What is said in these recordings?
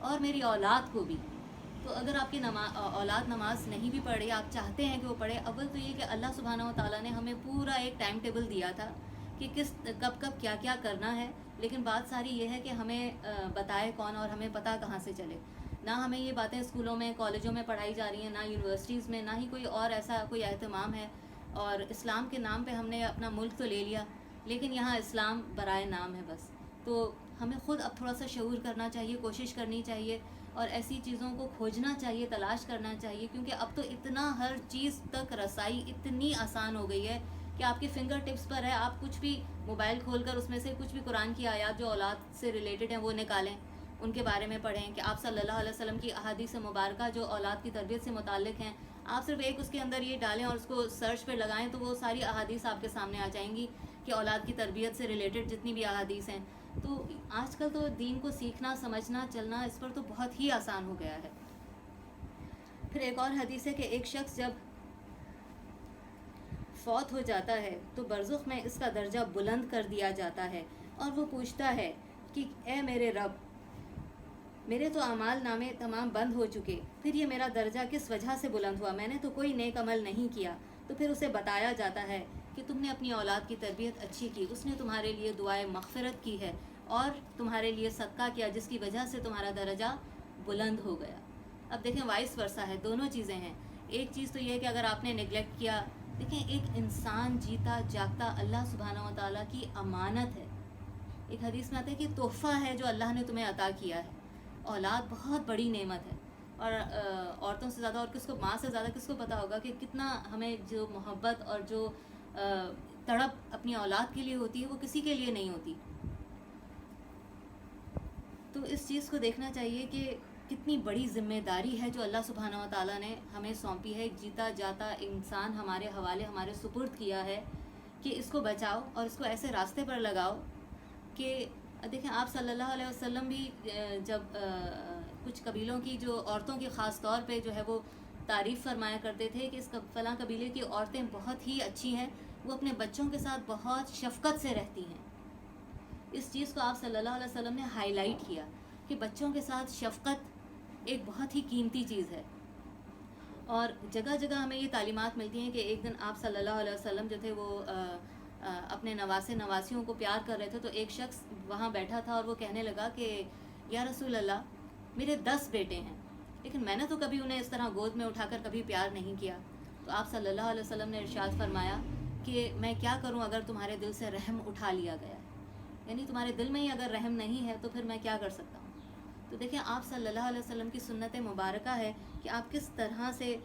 اور میری اولاد کو بھی. تو اگر آپ کی اولاد نماز نہیں بھی پڑھے، آپ چاہتے ہیں کہ وہ پڑھے، اول تو یہ کہ اللہ سبحانہ و تعالیٰ نے ہمیں پورا ایک ٹائم ٹیبل دیا تھا کہ کب کیا کیا کرنا ہے، لیکن بات ساری یہ ہے کہ ہمیں بتائے کون اور ہمیں پتہ کہاں سے چلے. نہ ہمیں یہ باتیں اسکولوں میں کالجوں میں پڑھائی جا رہی ہیں، نہ یونیورسٹیز میں، نہ ہی کوئی اور ایسا کوئی اہتمام ہے. اور اسلام کے نام پہ ہم نے اپنا ملک تو لے لیا، لیکن یہاں اسلام برائے نام ہے بس. تو ہمیں خود اب تھوڑا سا شعور کرنا چاہیے، کوشش کرنی چاہیے اور ایسی چیزوں کو کھوجنا چاہیے، تلاش کرنا چاہیے، کیونکہ اب تو اتنا ہر چیز تک رسائی اتنی آسان ہو گئی ہے کہ آپ کے فنگر ٹپس پر ہے. آپ کچھ بھی موبائل کھول کر اس میں سے کچھ بھی قرآن کی آیات جو اولاد سے ریلیٹڈ ہیں وہ نکالیں، ان کے بارے میں پڑھیں کہ آپ صلی اللہ علیہ وسلم کی احادیث مبارکہ جو اولاد کی تربیت سے متعلق ہیں، آپ صرف ایک اس کے اندر یہ ڈالیں اور اس کو سرچ پہ لگائیں تو وہ ساری احادیث آپ کے سامنے آ جائیں گی کہ اولاد کی تربیت سے ریلیٹڈ جتنی بھی احادیث ہیں. تو آج کل تو دین کو سیکھنا، سمجھنا، چلنا اس پر تو بہت ہی آسان ہو گیا ہے. پھر ایک اور حدیث ہے کہ ایک شخص جب فوت ہو جاتا ہے تو برزخ میں اس کا درجہ بلند کر دیا جاتا ہے اور وہ پوچھتا ہے کہ اے میرے رب، میرے تو اعمال نامے تمام بند ہو چکے، پھر یہ میرا درجہ کس وجہ سے بلند ہوا؟ میں نے تو کوئی نیک عمل نہیں کیا. تو پھر اسے بتایا جاتا ہے کہ تم نے اپنی اولاد کی تربیت اچھی کی، اس نے تمہارے لیے دعائے مغفرت کی ہے اور تمہارے لیے صدقہ کیا جس کی وجہ سے تمہارا درجہ بلند ہو گیا. اب دیکھیں وائس ورثہ ہے، دونوں چیزیں ہیں. ایک چیز تو یہ ہے کہ اگر آپ نے نگلیکٹ کیا، دیکھیں ایک انسان جیتا جاگتا اللہ سبحانہ و تعالیٰ کی امانت ہے. ایک حدیث میں آتا ہے کہ تحفہ ہے جو اللہ نے تمہیں عطا کیا ہے. اولاد بہت بڑی نعمت ہے، اور عورتوں سے زیادہ اور کس کو، ماں سے زیادہ کس کو پتا ہوگا کہ کتنا ہمیں جو محبت اور جو تڑپ اپنی اولاد کے لیے ہوتی ہے وہ کسی کے لیے نہیں ہوتی. تو اس چیز کو دیکھنا چاہیے کہ کتنی بڑی ذمہ داری ہے جو اللہ سبحانہ و تعالیٰ نے ہمیں سونپی ہے. ایک جیتا جاتا انسان ہمارے حوالے، ہمارے سپرد کیا ہے کہ اس کو بچاؤ اور اس کو ایسے راستے پر لگاؤ کہ دیکھیں آپ صلی اللہ علیہ وسلم بھی جب کچھ قبیلوں کی جو عورتوں کی خاص طور پہ جو ہے وہ تعریف فرمایا کرتے تھے کہ اس فلاں قبیلے کی عورتیں بہت ہی اچھی ہیں، وہ اپنے بچوں کے ساتھ بہت شفقت سے رہتی ہیں. اس چیز کو آپ صلی اللہ علیہ وسلم نے ہائی لائٹ کیا کہ بچوں کے ساتھ شفقت ایک بہت ہی قیمتی چیز ہے. اور جگہ جگہ ہمیں یہ تعلیمات ملتی ہیں کہ ایک دن آپ صلی اللہ علیہ وسلم جو تھے وہ اپنے نواسیوں کو پیار کر رہے تھے. تو ایک شخص وہاں بیٹھا تھا اور وہ کہنے لگا کہ یا رسول اللہ، میرے 10 بیٹے ہیں لیکن میں نے تو کبھی انہیں اس طرح گود میں اٹھا کر کبھی پیار نہیں کیا. تو آپ صلی اللہ علیہ وسلم نے ارشاد فرمایا کہ میں کیا کروں اگر تمہارے دل سے رحم اٹھا لیا گیا، یعنی تمہارے دل میں ہی اگر رحم نہیں ہے تو پھر میں کیا کر سکتا ہوں. تو دیکھیں آپ صلی اللہ علیہ وسلم کی سنت مبارکہ ہے کہ آپ کس طرح سے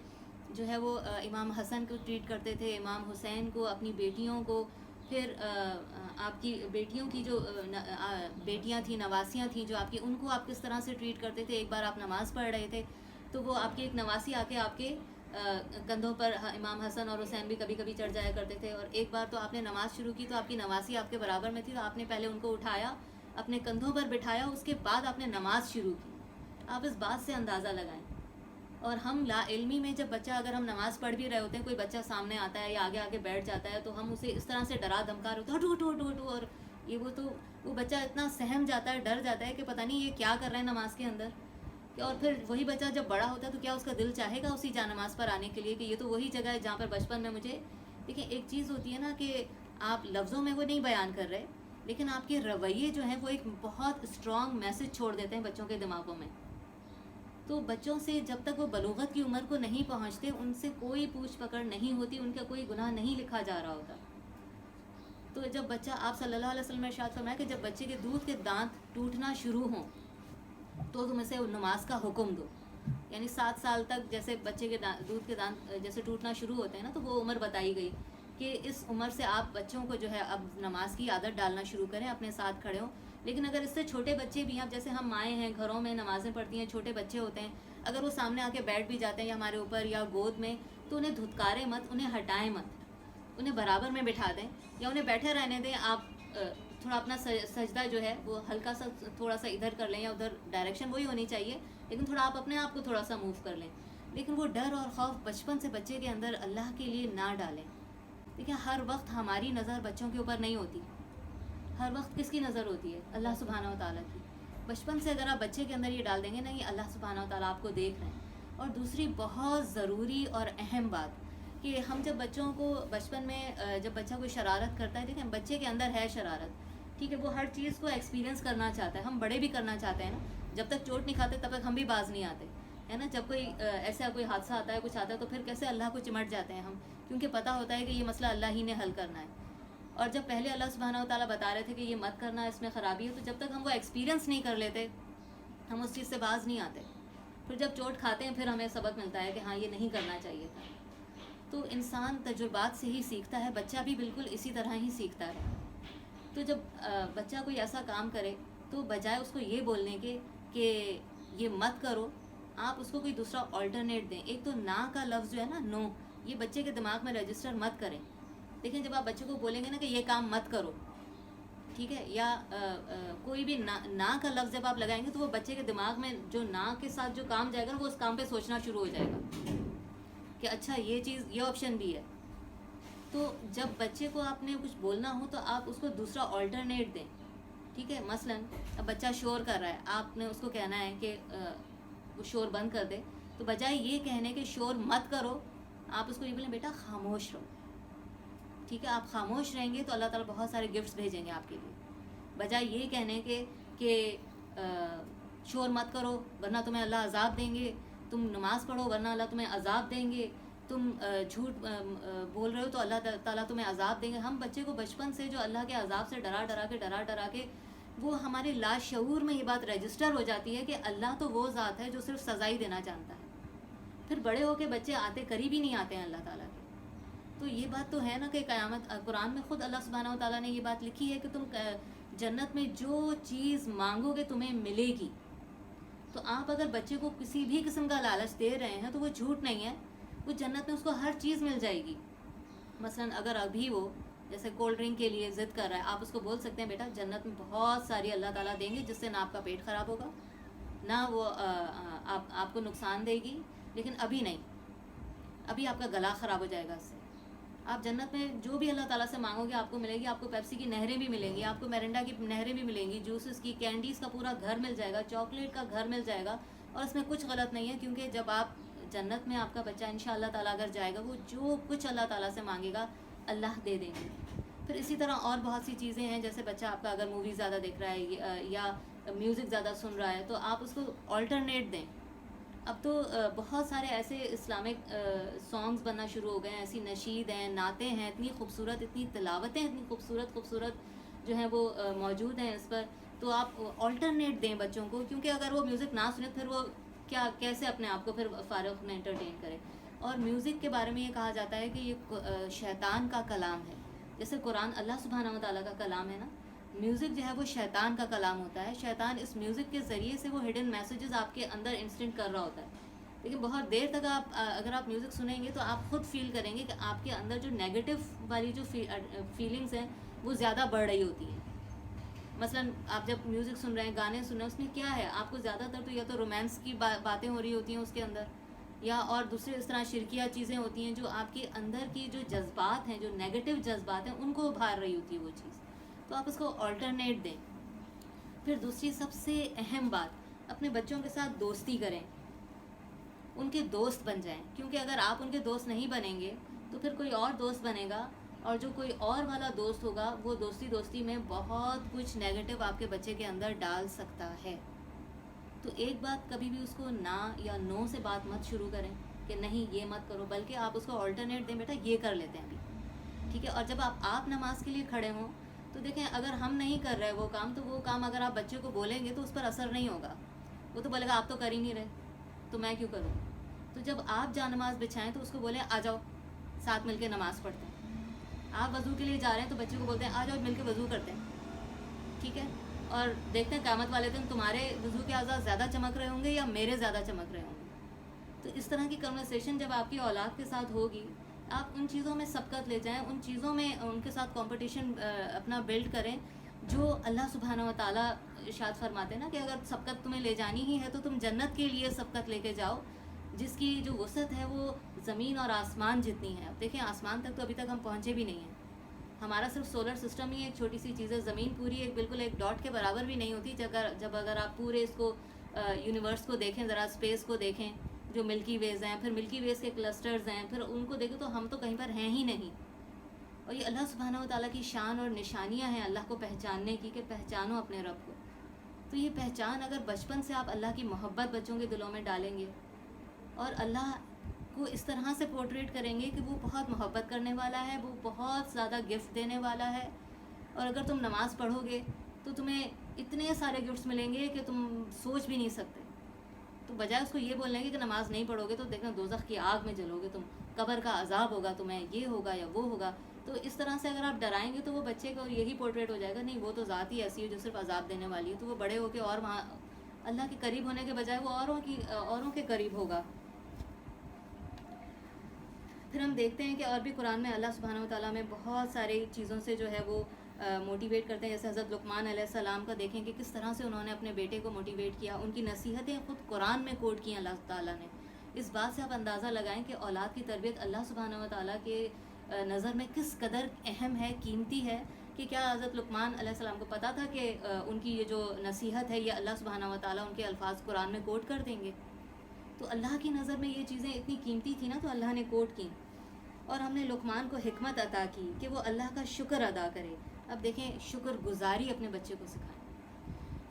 جو ہے وہ امام حسن کو ٹریٹ کرتے تھے، امام حسین کو، اپنی بیٹیوں کو، پھر آپ کی بیٹیوں کی جو بیٹیاں تھیں، نواسیاں تھیں جو آپ کی، ان کو آپ کس طرح سے ٹریٹ کرتے تھے. ایک بار آپ نماز پڑھ رہے تھے تو وہ آپ کی ایک نواسی آ کے آپ کے کندھوں پر، امام حسن اور حسین بھی کبھی کبھی چڑھ جایا کرتے تھے. اور ایک بار تو آپ نے نماز شروع کی تو آپ کی نواسی آپ کے برابر میں تھی، تو آپ نے پہلے ان کو اٹھایا، اپنے کندھوں پر بٹھایا، اس کے بعد آپ نے نماز شروع کی. آپ اس بات سے اندازہ لگائیں. اور ہم لا علمی میں جب بچہ، اگر ہم نماز پڑھ بھی رہے ہوتے ہیں، کوئی بچہ سامنے آتا ہے یا آگے آگے بیٹھ جاتا ہے تو ہم اسے اس طرح سے ڈرا دھمکا رہے ہوتے ہیں، ہٹو ہٹو ہٹو ہٹو، اور یہ وہ بچہ اتنا سہم جاتا ہے، ڈر جاتا ہے کہ پتہ نہیں یہ کیا کر رہے ہیں نماز کے اندر. اور پھر وہی بچہ جب بڑا ہوتا ہے تو کیا اس کا دل چاہے گا اسی جا نماز پر آنے کے لیے کہ یہ تو وہی جگہ ہے جہاں پر بچپن میں مجھے. دیکھیں ایک چیز ہوتی ہے نا کہ آپ لفظوں میں وہ نہیں بیان کر رہے، لیکن آپ کے رویے جو ہیں وہ ایک بہت اسٹرانگ میسج چھوڑ دیتے ہیں بچوں کے دماغوں میں. تو بچوں سے جب تک وہ بلوغت کی عمر کو نہیں پہنچتے ان سے کوئی پوچھ پکڑ نہیں ہوتی، ان کا کوئی گناہ نہیں لکھا جا رہا ہوتا. تو جب بچہ، آپ صلی اللہ علیہ وسلم نے ارشاد فرمایا کہ جب بچے کے دودھ کے دانت ٹوٹنا شروع ہوں تو تم اسے نماز کا حکم دو. یعنی 7 سال تک جیسے بچے کے دودھ کے دانت جیسے ٹوٹنا شروع ہوتے ہیں نا، تو وہ عمر بتائی گئی کہ اس عمر سے آپ بچوں کو جو ہے اب نماز کی عادت ڈالنا شروع کریں، اپنے ساتھ کھڑے ہوں. لیکن اگر اس سے چھوٹے بچے بھی ہیں، اب جیسے ہم مائیں ہیں گھروں میں نمازیں پڑھتی ہیں، چھوٹے بچے ہوتے ہیں، اگر وہ سامنے آ کے بیٹھ بھی جاتے ہیں یا ہمارے اوپر یا گود میں، تو انہیں دھتکاریں مت، انہیں ہٹائیں مت، انہیں برابر میں بٹھا دیں یا انہیں بیٹھے رہنے دیں. آپ تھوڑا اپنا سجدہ جو ہے وہ ہلکا سا تھوڑا سا ادھر کر لیں یا ادھر، ڈائریکشن وہی ہونی چاہیے لیکن تھوڑا آپ اپنے آپ کو تھوڑا سا موو کر لیں. لیکن وہ ڈر اور خوف بچپن سے بچے کے اندر اللہ کے لیے نہ ڈالیں. دیکھیں ہر وقت ہماری نظر بچوں کے اوپر نہیں ہوتی، ہر وقت کس کی نظر ہوتی ہے؟ اللہ سبحانہ و تعالیٰ کی. بچپن سے اگر آپ بچے کے اندر یہ ڈال دیں گے نا یہ اللہ سبحانہ و تعالیٰ آپ کو دیکھ رہے ہیں. اور دوسری بہت ضروری اور اہم بات کہ ہم جب بچوں کو بچپن میں جب بچہ کوئی شرارت کرتا ہے، دیکھیں بچے کے اندر ہے شرارت، ٹھیک ہے، وہ ہر چیز کو ایکسپیرینس کرنا چاہتا ہے. ہم بڑے بھی کرنا چاہتے ہیں نا، جب تک چوٹ نہیں کھاتے تب تک ہم بھی باز نہیں آتے ہے نا. جب کوئی ایسا کوئی حادثہ آتا ہے، کچھ آتا ہے، تو پھر کیسے اللہ کو چمٹ جاتے ہیں ہم، کیونکہ پتہ ہوتا ہے کہ یہ مسئلہ اللہ ہی نے حل کرنا ہے. اور جب پہلے اللہ سبحانہ و تعالیٰ بتا رہے تھے کہ یہ مت کرنا، اس میں خرابی ہے، تو جب تک ہم وہ ایکسپیرینس نہیں کر لیتے ہم اس چیز سے باز نہیں آتے. پھر جب چوٹ کھاتے ہیں پھر ہمیں سبق ملتا ہے کہ ہاں یہ نہیں کرنا چاہیے تھا. تو انسان تجربات سے ہی سیکھتا ہے، بچہ بھی بالکل اسی طرح ہی سیکھتا ہے. تو جب بچہ کوئی ایسا کام کرے تو بجائے اس کو یہ بولنے کے کہ یہ مت کرو، آپ اس کو کوئی دوسرا آلٹرنیٹ دیں. ایک تو نا کا لفظ جو ہے نا، نو، یہ بچے کے دماغ میں رجسٹر مت کریں. دیکھیں جب آپ بچے کو بولیں گے نا کہ یہ کام مت کرو، ٹھیک ہے، یا کوئی بھی نا کا لفظ جب آپ لگائیں گے تو وہ بچے کے دماغ میں جو نا کے ساتھ جو کام جائے گا وہ اس کام پہ سوچنا شروع ہو جائے گا کہ اچھا یہ چیز، یہ آپشن بھی ہے. تو جب بچے کو آپ نے کچھ بولنا ہو تو آپ اس کو دوسرا آلٹرنیٹ دیں. ٹھیک ہے، مثلا اب بچہ شور کر رہا ہے، آپ نے اس کو کہنا ہے کہ وہ شور بند کر دے، تو بجائے یہ کہنے کہ شور مت کرو، آپ اس کو یہ بولیں بیٹا خاموش رہو. ٹھیک ہے، آپ خاموش رہیں گے تو اللہ تعالیٰ بہت سارے گفٹس بھیجیں گے آپ کے لیے. بجائے یہ کہنے کہ شور مت کرو ورنہ تمہیں اللہ عذاب دیں گے، تم نماز پڑھو ورنہ اللہ تمہیں عذاب دیں گے، تم جھوٹ بول رہے ہو تو اللہ تعالیٰ تمہیں عذاب دیں گے. ہم بچے کو بچپن سے جو اللہ کے عذاب سے ڈرا کے وہ ہمارے لاشعور میں یہ بات رجسٹر ہو جاتی ہے کہ اللہ تو وہ ذات ہے جو صرف سزا ہی دینا جانتا ہے. پھر بڑے ہو کے بچے آتے قریب ہی نہیں آتے ہیں اللہ تعالیٰ کے. تو یہ بات تو ہے نا کہ قیامت، قرآن میں خود اللہ سبحانہ و تعالیٰ نے یہ بات لکھی ہے کہ تم جنت میں جو چیز مانگو گے تمہیں ملے گی. تو آپ اگر بچے کو کسی بھی قسم کا لالچ دے رہے ہیں تو وہ جھوٹ نہیں ہے، وہ جنت میں اس کو ہر چیز مل جائے گی. مثلا اگر ابھی وہ جیسے کولڈ ڈرنک کے لیے ضد کر رہا ہے، آپ اس کو بول سکتے ہیں بیٹا جنت میں بہت ساری اللہ تعالیٰ دیں گے جس سے نہ آپ کا پیٹ خراب ہوگا نہ وہ آپ کو نقصان دے گی، لیکن ابھی نہیں، ابھی آپ کا گلا خراب ہو جائے گا اس سے. آپ جنت میں جو بھی اللہ تعالیٰ سے مانگو گے آپ کو ملے گی. آپ کو پیپسی کی نہریں بھی ملیں گی، آپ کو میرنڈا کی نہریں بھی ملیں گی، جوسز کی، کینڈیز کا پورا گھر مل جائے گا، چاکلیٹ کا گھر مل جائے گا. اور اس میں کچھ غلط نہیں ہے، کیونکہ جب آپ جنت میں آپ کا بچہ انشاءاللہ تعالیٰ اگر جائے گا وہ جو کچھ اللہ تعالیٰ سے مانگے گا اللہ دے دیں گے. پھر اسی طرح اور بہت سی چیزیں ہیں، جیسے بچہ آپ کا اگر مووی زیادہ دیکھ رہا ہے یا میوزک زیادہ سن رہا ہے تو آپ اس کو آلٹرنیٹ دیں. اب تو بہت سارے ایسے اسلامک سانگز بننا شروع ہو گئے ہیں، ایسی نشید ہیں، نعتیں ہیں، اتنی خوبصورت، اتنی تلاوتیں اتنی خوبصورت جو ہیں وہ موجود ہیں اس پر. تو آپ آلٹرنیٹ دیں بچوں کو، کیونکہ اگر وہ میوزک نہ سنیں پھر وہ کیسے اپنے آپ کو پھر فارغ میں انٹرٹین کرے. اور میوزک کے بارے میں یہ کہا جاتا ہے کہ یہ شیطان کا کلام ہے. جیسے قرآن اللہ سبحانہ و تعالیٰ کا کلام ہے نا، میوزک جو ہے وہ شیطان کا کلام ہوتا ہے. شیطان اس میوزک کے ذریعے سے وہ ہڈن میسیجز آپ کے اندر انسٹنٹ کر رہا ہوتا ہے. لیکن بہت دیر تک اگر آپ میوزک سنیں گے تو آپ خود فیل کریں گے کہ آپ کے اندر جو نیگیٹو والی جو فیلنگز ہیں وہ زیادہ بڑھ رہی ہوتی ہیں. مثلا آپ جب میوزک سن رہے ہیں، گانے سن رہے ہیں، اس میں کیا ہے، آپ کو زیادہ تر تو یا تو رومانس کی باتیں ہو رہی ہوتی ہیں اس کے اندر، یا اور دوسرے اس طرح شرکیہ چیزیں ہوتی ہیں جو آپ کے اندر کی جو جذبات ہیں، جو نیگیٹو جذبات ہیں، ان کو ابھار رہی ہوتی ہے وہ چیز. تو آپ اس کو آلٹرنیٹ دیں. پھر دوسری سب سے اہم بات، اپنے بچوں کے ساتھ دوستی کریں، ان کے دوست بن جائیں. کیونکہ اگر آپ ان کے دوست نہیں بنیں گے تو پھر کوئی اور دوست بنے گا، اور جو کوئی اور والا دوست ہوگا وہ دوستی میں بہت کچھ نیگیٹو آپ کے بچے کے اندر ڈال سکتا ہے. تو ایک بات، کبھی بھی اس کو نہ یا نو سے بات مت شروع کریں کہ نہیں یہ مت کرو، بلکہ آپ اس کو آلٹرنیٹ دیں، بیٹا یہ کر لیتے ہیں ابھی، ٹھیک ہے. اور جب آپ نماز کے لیے کھڑے ہوں تو دیکھیں اگر ہم نہیں کر رہے وہ کام، تو وہ کام اگر آپ بچے کو بولیں گے تو اس پر اثر نہیں ہوگا. وہ تو بولے گا آپ تو کر ہی نہیں رہے تو میں کیوں کروں. تو جب آپ جا نماز بچھائیں تو اس کو بولیں آ جاؤ ساتھ مل کے نماز پڑھتے ہیں. آپ وضو کے لیے جا رہے ہیں تو بچے کو بولتے ہیں آ جاؤ مل کے وضو کرتے ہیں، ٹھیک ہے. اور دیکھتے ہیں قیامت والے دن تمہارے وضو کے اعضاء زیادہ چمک رہے ہوں گے یا میرے زیادہ چمک رہے ہوں گے. تو اس طرح کی کنورسیشن جب آپ کی اولاد کے ساتھ ہوگی، آپ ان چیزوں میں سبقت لے جائیں، ان چیزوں میں ان کے ساتھ کمپٹیشن اپنا بلڈ کریں جو اللہ سبحانہ و تعالیٰ ارشاد فرماتے ہیں نا کہ اگر سبقت تمہیں لے جانی ہی ہے تو تم جنت کے لیے سبقت لے کے جاؤ جس کی جو وسعت ہے وہ زمین اور آسمان جتنی ہے. اب دیکھیں آسمان تک تو ابھی تک ہم پہنچے بھی نہیں ہیں، ہمارا صرف سولر سسٹم ہی ایک چھوٹی سی چیز ہے، زمین پوری ایک بالکل ایک ڈاٹ کے برابر بھی نہیں ہوتی جب اگر آپ پورے اس کو یونیورس کو دیکھیں، ذرا اسپیس کو دیکھیں، جو ملکی ویز ہیں، پھر ملکی ویز کے کلسٹرز ہیں، پھر ان کو دیکھیں تو ہم تو کہیں پر ہیں ہی نہیں. اور یہ اللہ سبحانہ و تعالیٰ کی شان اور نشانیاں ہیں اللہ کو پہچاننے کی، کہ پہچانو اپنے رب کو. تو یہ پہچان اگر بچپن سے آپ اللہ کی محبت بچوں کے دلوں میں ڈالیں گے اور اللہ کو اس طرح سے پورٹریٹ کریں گے کہ وہ بہت محبت کرنے والا ہے، وہ بہت زیادہ گفٹ دینے والا ہے، اور اگر تم نماز پڑھو گے تو تمہیں اتنے سارے گفٹس ملیں گے کہ تم سوچ بھی نہیں سکتے. تو بجائے اس کو یہ بولنے کے کہ نماز نہیں پڑھو گے تو دیکھنا دوزخ کی آگ میں جلو گے تم، قبر کا عذاب ہوگا تمہیں، یہ ہوگا یا وہ ہوگا. تو اس طرح سے اگر آپ ڈرائیں گے تو وہ بچے کو یہی پورٹریٹ ہو جائے گا، نہیں وہ تو ذات ہی ایسی ہے جو صرف عذاب دینے والی ہے. تو وہ بڑے ہو کے اور وہاں اللہ کے قریب ہونے کے بجائے وہ اوروں کے قریب ہوگا. پھر ہم دیکھتے ہیں کہ اور بھی قرآن میں اللہ سبحانہ و تعالیٰ میں بہت ساری چیزوں سے جو ہے وہ موٹیویٹ کرتے ہیں. جیسے حضرت لقمان علیہ السلام کا دیکھیں کہ کس طرح سے انہوں نے اپنے بیٹے کو موٹیویٹ کیا، ان کی نصیحتیں خود قرآن میں کوٹ کی اللہ تعالیٰ نے. اس بات سے آپ اندازہ لگائیں کہ اولاد کی تربیت اللہ سبحانہ و تعالیٰ کے نظر میں کس قدر اہم ہے، قیمتی ہے. کہ کیا حضرت لقمان علیہ السلام کو پتہ تھا کہ ان کی یہ جو نصیحت ہے یہ اللہ سبحانہ و تعالیٰ ان کے الفاظ قرآن میں کوٹ کر دیں گے؟ تو اللہ کی نظر میں یہ چیزیں اتنی قیمتی تھی نا، تو اللہ نے کوٹ کی. اور ہم نے لقمان کو حکمت عطا کی کہ وہ اللہ کا شکر ادا کرے. اب دیکھیں، شکر گزاری اپنے بچے کو سکھائیں،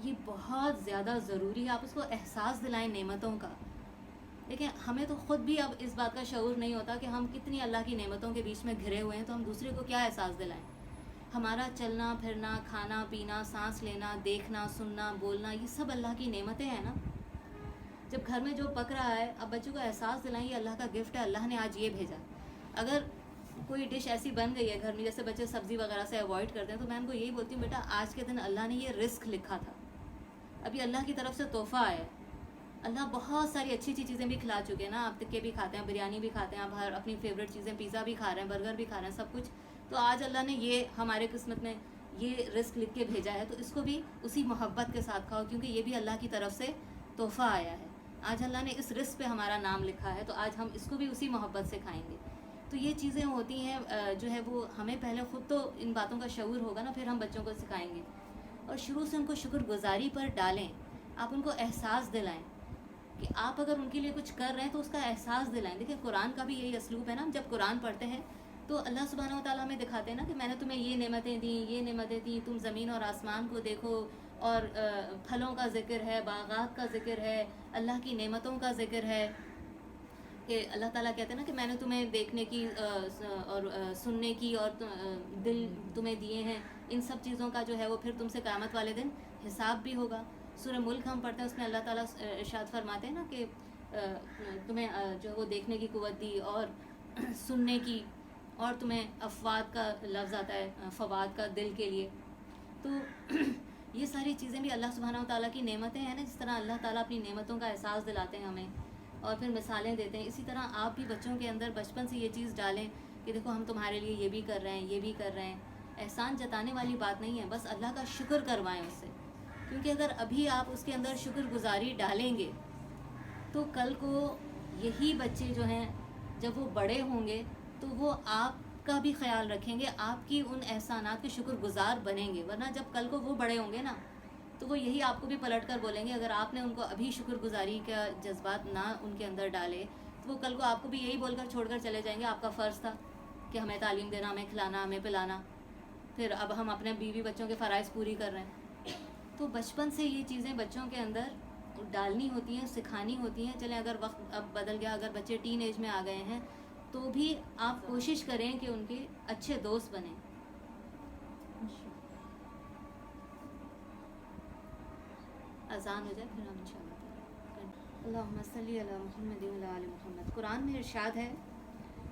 یہ بہت زیادہ ضروری ہے. آپ اس کو احساس دلائیں نعمتوں کا. دیکھیں، ہمیں تو خود بھی اب اس بات کا شعور نہیں ہوتا کہ ہم کتنی اللہ کی نعمتوں کے بیچ میں گھرے ہوئے ہیں، تو ہم دوسرے کو کیا احساس دلائیں. ہمارا چلنا پھرنا، کھانا پینا، سانس لینا، دیکھنا سننا بولنا، یہ سب اللہ کی نعمتیں ہیں نا. جب گھر میں جو پک رہا ہے، اب بچوں کو احساس دلائیں یہ اللہ کا گفٹ ہے، اللہ نے آج یہ بھیجا. اگر کوئی ڈش ایسی بن گئی ہے گھر میں، جیسے بچے سبزی وغیرہ سے اوائڈ کرتے ہیں، تو میں ان کو یہی بولتی ہوں، بیٹا آج کے دن اللہ نے یہ رزق لکھا تھا، ابھی اللہ کی طرف سے تحفہ آیا ہے. اللہ بہت ساری اچھی اچھی چیزیں بھی کھلا چکے ہیں نا. آپ تکے بھی کھاتے ہیں، بریانی بھی کھاتے ہیں، آپ ہر اپنی فیوریٹ چیزیں، پیزا بھی کھا رہے ہیں، برگر بھی کھا رہے ہیں، سب کچھ. تو آج اللہ نے یہ ہمارے قسمت میں یہ رزق لکھ کے بھیجا ہے، تو اس کو بھی اسی محبت کے ساتھ کھاؤ، کیونکہ یہ بھی اللہ کی طرف سے تحفہ آیا ہے. آج اللہ نے اس رزق پہ ہمارا نام لکھا ہے، تو آج ہم اس کو بھی اسی محبت سے کھائیں گے. تو یہ چیزیں ہوتی ہیں جو ہے وہ ہمیں پہلے خود تو ان باتوں کا شعور ہوگا نا، پھر ہم بچوں کو سکھائیں گے. اور شروع سے ان کو شکر گزاری پر ڈالیں. آپ ان کو احساس دلائیں کہ آپ اگر ان کے لیے کچھ کر رہے ہیں تو اس کا احساس دلائیں. دیکھیں، قرآن کا بھی یہی اسلوب ہے نا. جب قرآن پڑھتے ہیں تو اللہ سبحانہ و تعالیٰ ہمیں دکھاتے ہیں نا کہ میں نے تمہیں یہ نعمتیں دیں، یہ نعمتیں دیں، تم زمین اور آسمان کو دیکھو، اور پھلوں کا ذکر ہے، باغات کا ذکر ہے، اللہ کی نعمتوں کا ذکر ہے. کہ اللہ تعالیٰ کہتے ہیں نا کہ میں نے تمہیں دیکھنے کی اور سننے کی اور دل تمہیں دیے ہیں. ان سب چیزوں کا جو ہے وہ پھر تم سے قیامت والے دن حساب بھی ہوگا. سورہ ملک ہم پڑھتے ہیں، اس میں اللہ تعالیٰ ارشاد فرماتے ہیں نا کہ تمہیں جو ہے وہ دیکھنے کی قوت دی اور سننے کی، اور تمہیں افواد کا لفظ آتا ہے، فواد کا دل کے لیے. تو یہ ساری چیزیں بھی اللہ سبحانہ و تعالیٰ کی نعمتیں ہیں نا. جس طرح اللہ تعالیٰ اپنی نعمتوں کا احساس دلاتے ہیں ہمیں اور پھر مثالیں دیتے ہیں، اسی طرح آپ بھی بچوں کے اندر بچپن سے یہ چیز ڈالیں کہ دیکھو ہم تمہارے لیے یہ بھی کر رہے ہیں، یہ بھی کر رہے ہیں. احسان جتانے والی بات نہیں ہے، بس اللہ کا شکر کروائیں اس سے. کیونکہ اگر ابھی آپ اس کے اندر شکر گزاری ڈالیں گے تو کل کو یہی بچے جو ہیں جب وہ بڑے ہوں گے تو وہ آپ کا بھی خیال رکھیں گے، آپ کی ان احسانات کے شکر گزار بنیں گے. ورنہ جب کل کو وہ بڑے ہوں گے نا تو وہ یہی آپ کو بھی پلٹ کر بولیں گے. اگر آپ نے ان کو ابھی شکر گزاری کا جذبات نہ ان کے اندر ڈالے تو وہ کل کو آپ کو بھی یہی بول کر چھوڑ کر چلے جائیں گے، آپ کا فرض تھا کہ ہمیں تعلیم دینا، ہمیں کھلانا، ہمیں پلانا، پھر اب ہم اپنے بیوی بچوں کے فرائض پوری کر رہے ہیں. تو بچپن سے یہ چیزیں بچوں کے اندر ڈالنی ہوتی ہیں، سکھانی ہوتی ہیں. چلیں اگر وقت اب بدل گیا، اگر بچے ٹین ایج میں آ گئے ہیں تو بھی آپ کوشش کریں کہ ان کے اچھے دوست بنیں. اذان ہو جائے پھر ہم انشاءاللہ. اللہم صلی علی محمد و علی آل محمد. قرآن میں ارشاد ہے،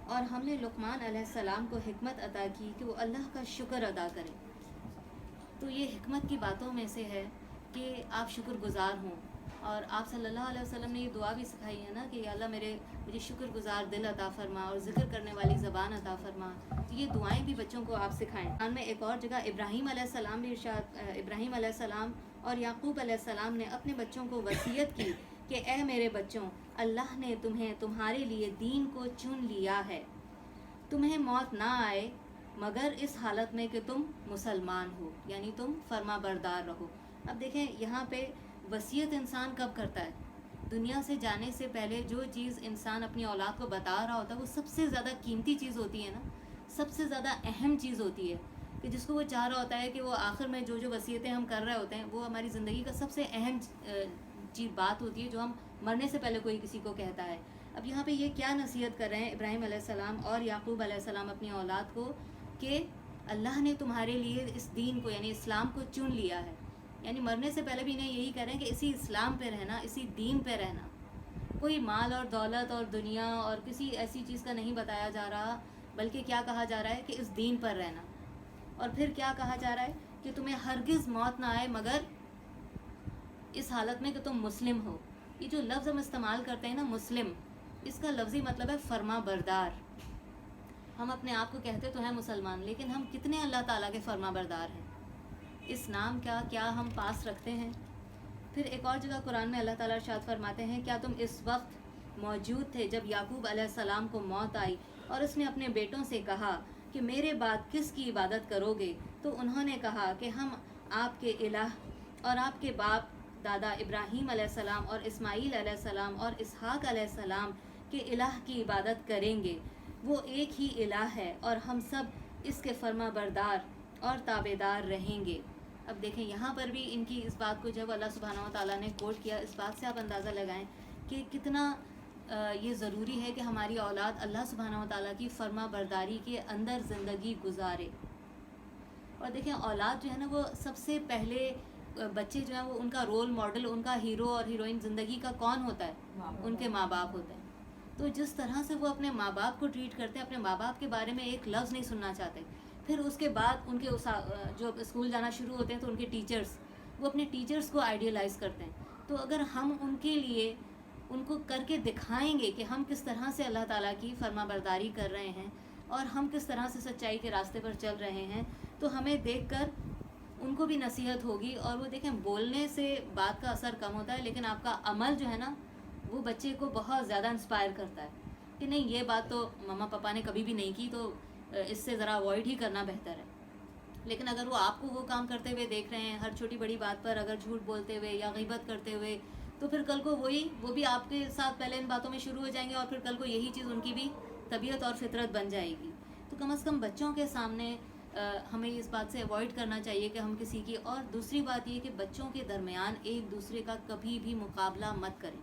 اور ہم نے لقمان علیہ السلام کو حکمت عطا کی کہ وہ اللہ کا شکر ادا کرے. تو یہ حکمت کی باتوں میں سے ہے کہ آپ شکر گزار ہوں. اور آپ صلی اللہ علیہ وسلم نے یہ دعا بھی سکھائی ہے نا کہ یا اللہ مجھے شکر گزار دل عطا فرما اور ذکر کرنے والی زبان عطا فرما. تو یہ دعائیں بھی بچوں کو آپ سکھائیں. قرآن میں ایک اور جگہ ابراہیم علیہ السلام بھی ارشاد، ابراہیم علیہ السلام اور یعقوب علیہ السلام نے اپنے بچوں کو وصیت کی کہ اے میرے بچوں، اللہ نے تمہیں تمہارے لیے دین کو چن لیا ہے. تمہیں موت نہ آئے مگر اس حالت میں کہ تم مسلمان ہو، یعنی تم فرما بردار رہو۔ اب دیکھیں یہاں پہ وصیت انسان کب کرتا ہے؟ دنیا سے جانے سے پہلے جو چیز انسان اپنی اولاد کو بتا رہا ہوتا ہے وہ سب سے زیادہ قیمتی چیز ہوتی ہے نا، سب سے زیادہ اہم چیز ہوتی ہے، کہ جس کو وہ چاہ رہا ہوتا ہے کہ وہ آخر میں جو جو وصیتیں ہم کر رہے ہوتے ہیں وہ ہماری زندگی کا سب سے اہم چیز بات ہوتی ہے جو ہم مرنے سے پہلے کوئی کسی کو کہتا ہے۔ اب یہاں پہ یہ کیا نصیحت کر رہے ہیں ابراہیم علیہ السلام اور یعقوب علیہ السلام اپنی اولاد کو، کہ اللہ نے تمہارے لیے اس دین کو یعنی اسلام کو چن لیا ہے، یعنی مرنے سے پہلے بھی انہیں یہی کہہ رہے ہیں کہ اسی اسلام پہ رہنا، اسی دین پہ رہنا، کوئی مال اور دولت اور دنیا اور کسی ایسی چیز کا نہیں بتایا جا رہا، بلکہ کیا کہا جا رہا ہے کہ اس دین پر رہنا۔ اور پھر کیا کہا جا رہا ہے کہ تمہیں ہرگز موت نہ آئے مگر اس حالت میں کہ تم مسلم ہو۔ یہ جو لفظ ہم استعمال کرتے ہیں نا مسلم، اس کا لفظی مطلب ہے فرما بردار۔ ہم اپنے آپ کو کہتے تو ہیں مسلمان، لیکن ہم کتنے اللہ تعالیٰ کے فرما بردار ہیں؟ اس نام کا کیا ہم پاس رکھتے ہیں؟ پھر ایک اور جگہ قرآن میں اللہ تعالیٰ ارشاد فرماتے ہیں، کیا تم اس وقت موجود تھے جب یعقوب علیہ السلام کو موت آئی اور اس نے اپنے بیٹوں سے کہا کہ میرے بعد کس کی عبادت کرو گے؟ تو انہوں نے کہا کہ ہم آپ کے الہ اور آپ کے باپ دادا ابراہیم علیہ السلام اور اسماعیل علیہ السلام اور اسحاق علیہ السلام کے الہ کی عبادت کریں گے، وہ ایک ہی الہ ہے اور ہم سب اس کے فرما بردار اور تابع دار رہیں گے۔ اب دیکھیں یہاں پر بھی ان کی اس بات کو جب اللہ سبحانہ و تعالیٰ نے کوٹ کیا، اس بات سے آپ اندازہ لگائیں کہ کتنا یہ ضروری ہے کہ ہماری اولاد اللہ سبحانہ و تعالیٰ کی فرما برداری کے اندر زندگی گزارے۔ اور دیکھیں اولاد جو ہے نا وہ سب سے پہلے بچے جو ہیں وہ ان کا رول ماڈل، ان کا ہیرو اور ہیروئن زندگی کا کون ہوتا ہے؟ ان کے ماں باپ ہوتے ہیں۔ تو جس طرح سے وہ اپنے ماں باپ کو ٹریٹ کرتے ہیں، اپنے ماں باپ کے بارے میں ایک لفظ نہیں سننا چاہتے۔ پھر اس کے بعد ان کے جو اسکول جانا شروع ہوتے ہیں تو ان کے ٹیچرز، وہ اپنے ٹیچرز کو آئیڈیلائز کرتے ہیں۔ تو اگر ہم ان کے لیے ان کو کر کے دکھائیں گے کہ ہم کس طرح سے اللہ تعالیٰ کی فرما برداری کر رہے ہیں اور ہم کس طرح سے سچائی کے راستے پر چل رہے ہیں، تو ہمیں دیکھ کر ان کو بھی نصیحت ہوگی۔ اور وہ دیکھیں بولنے سے بات کا اثر کم ہوتا ہے، لیکن آپ کا عمل جو ہے نا وہ بچے کو بہت زیادہ انسپائر کرتا ہے کہ نہیں یہ بات تو مما پاپا نے کبھی بھی نہیں کی، تو اس سے ذرا اوائڈ ہی کرنا بہتر ہے۔ لیکن اگر وہ آپ کو وہ کام کرتے ہوئے دیکھ رہے ہیں، ہر چھوٹی بڑی بات پر اگر جھوٹ بولتے ہوئے یا غیبت کرتے ہوئے، تو پھر کل کو وہ بھی آپ کے ساتھ پہلے ان باتوں میں شروع ہو جائیں گے اور پھر کل کو یہی چیز ان کی بھی طبیعت اور فطرت بن جائے گی۔ تو کم از کم بچوں کے سامنے ہمیں اس بات سے اوائڈ کرنا چاہیے کہ ہم کسی کی، اور دوسری بات یہ کہ بچوں کے درمیان ایک دوسرے کا کبھی بھی مقابلہ مت کریں،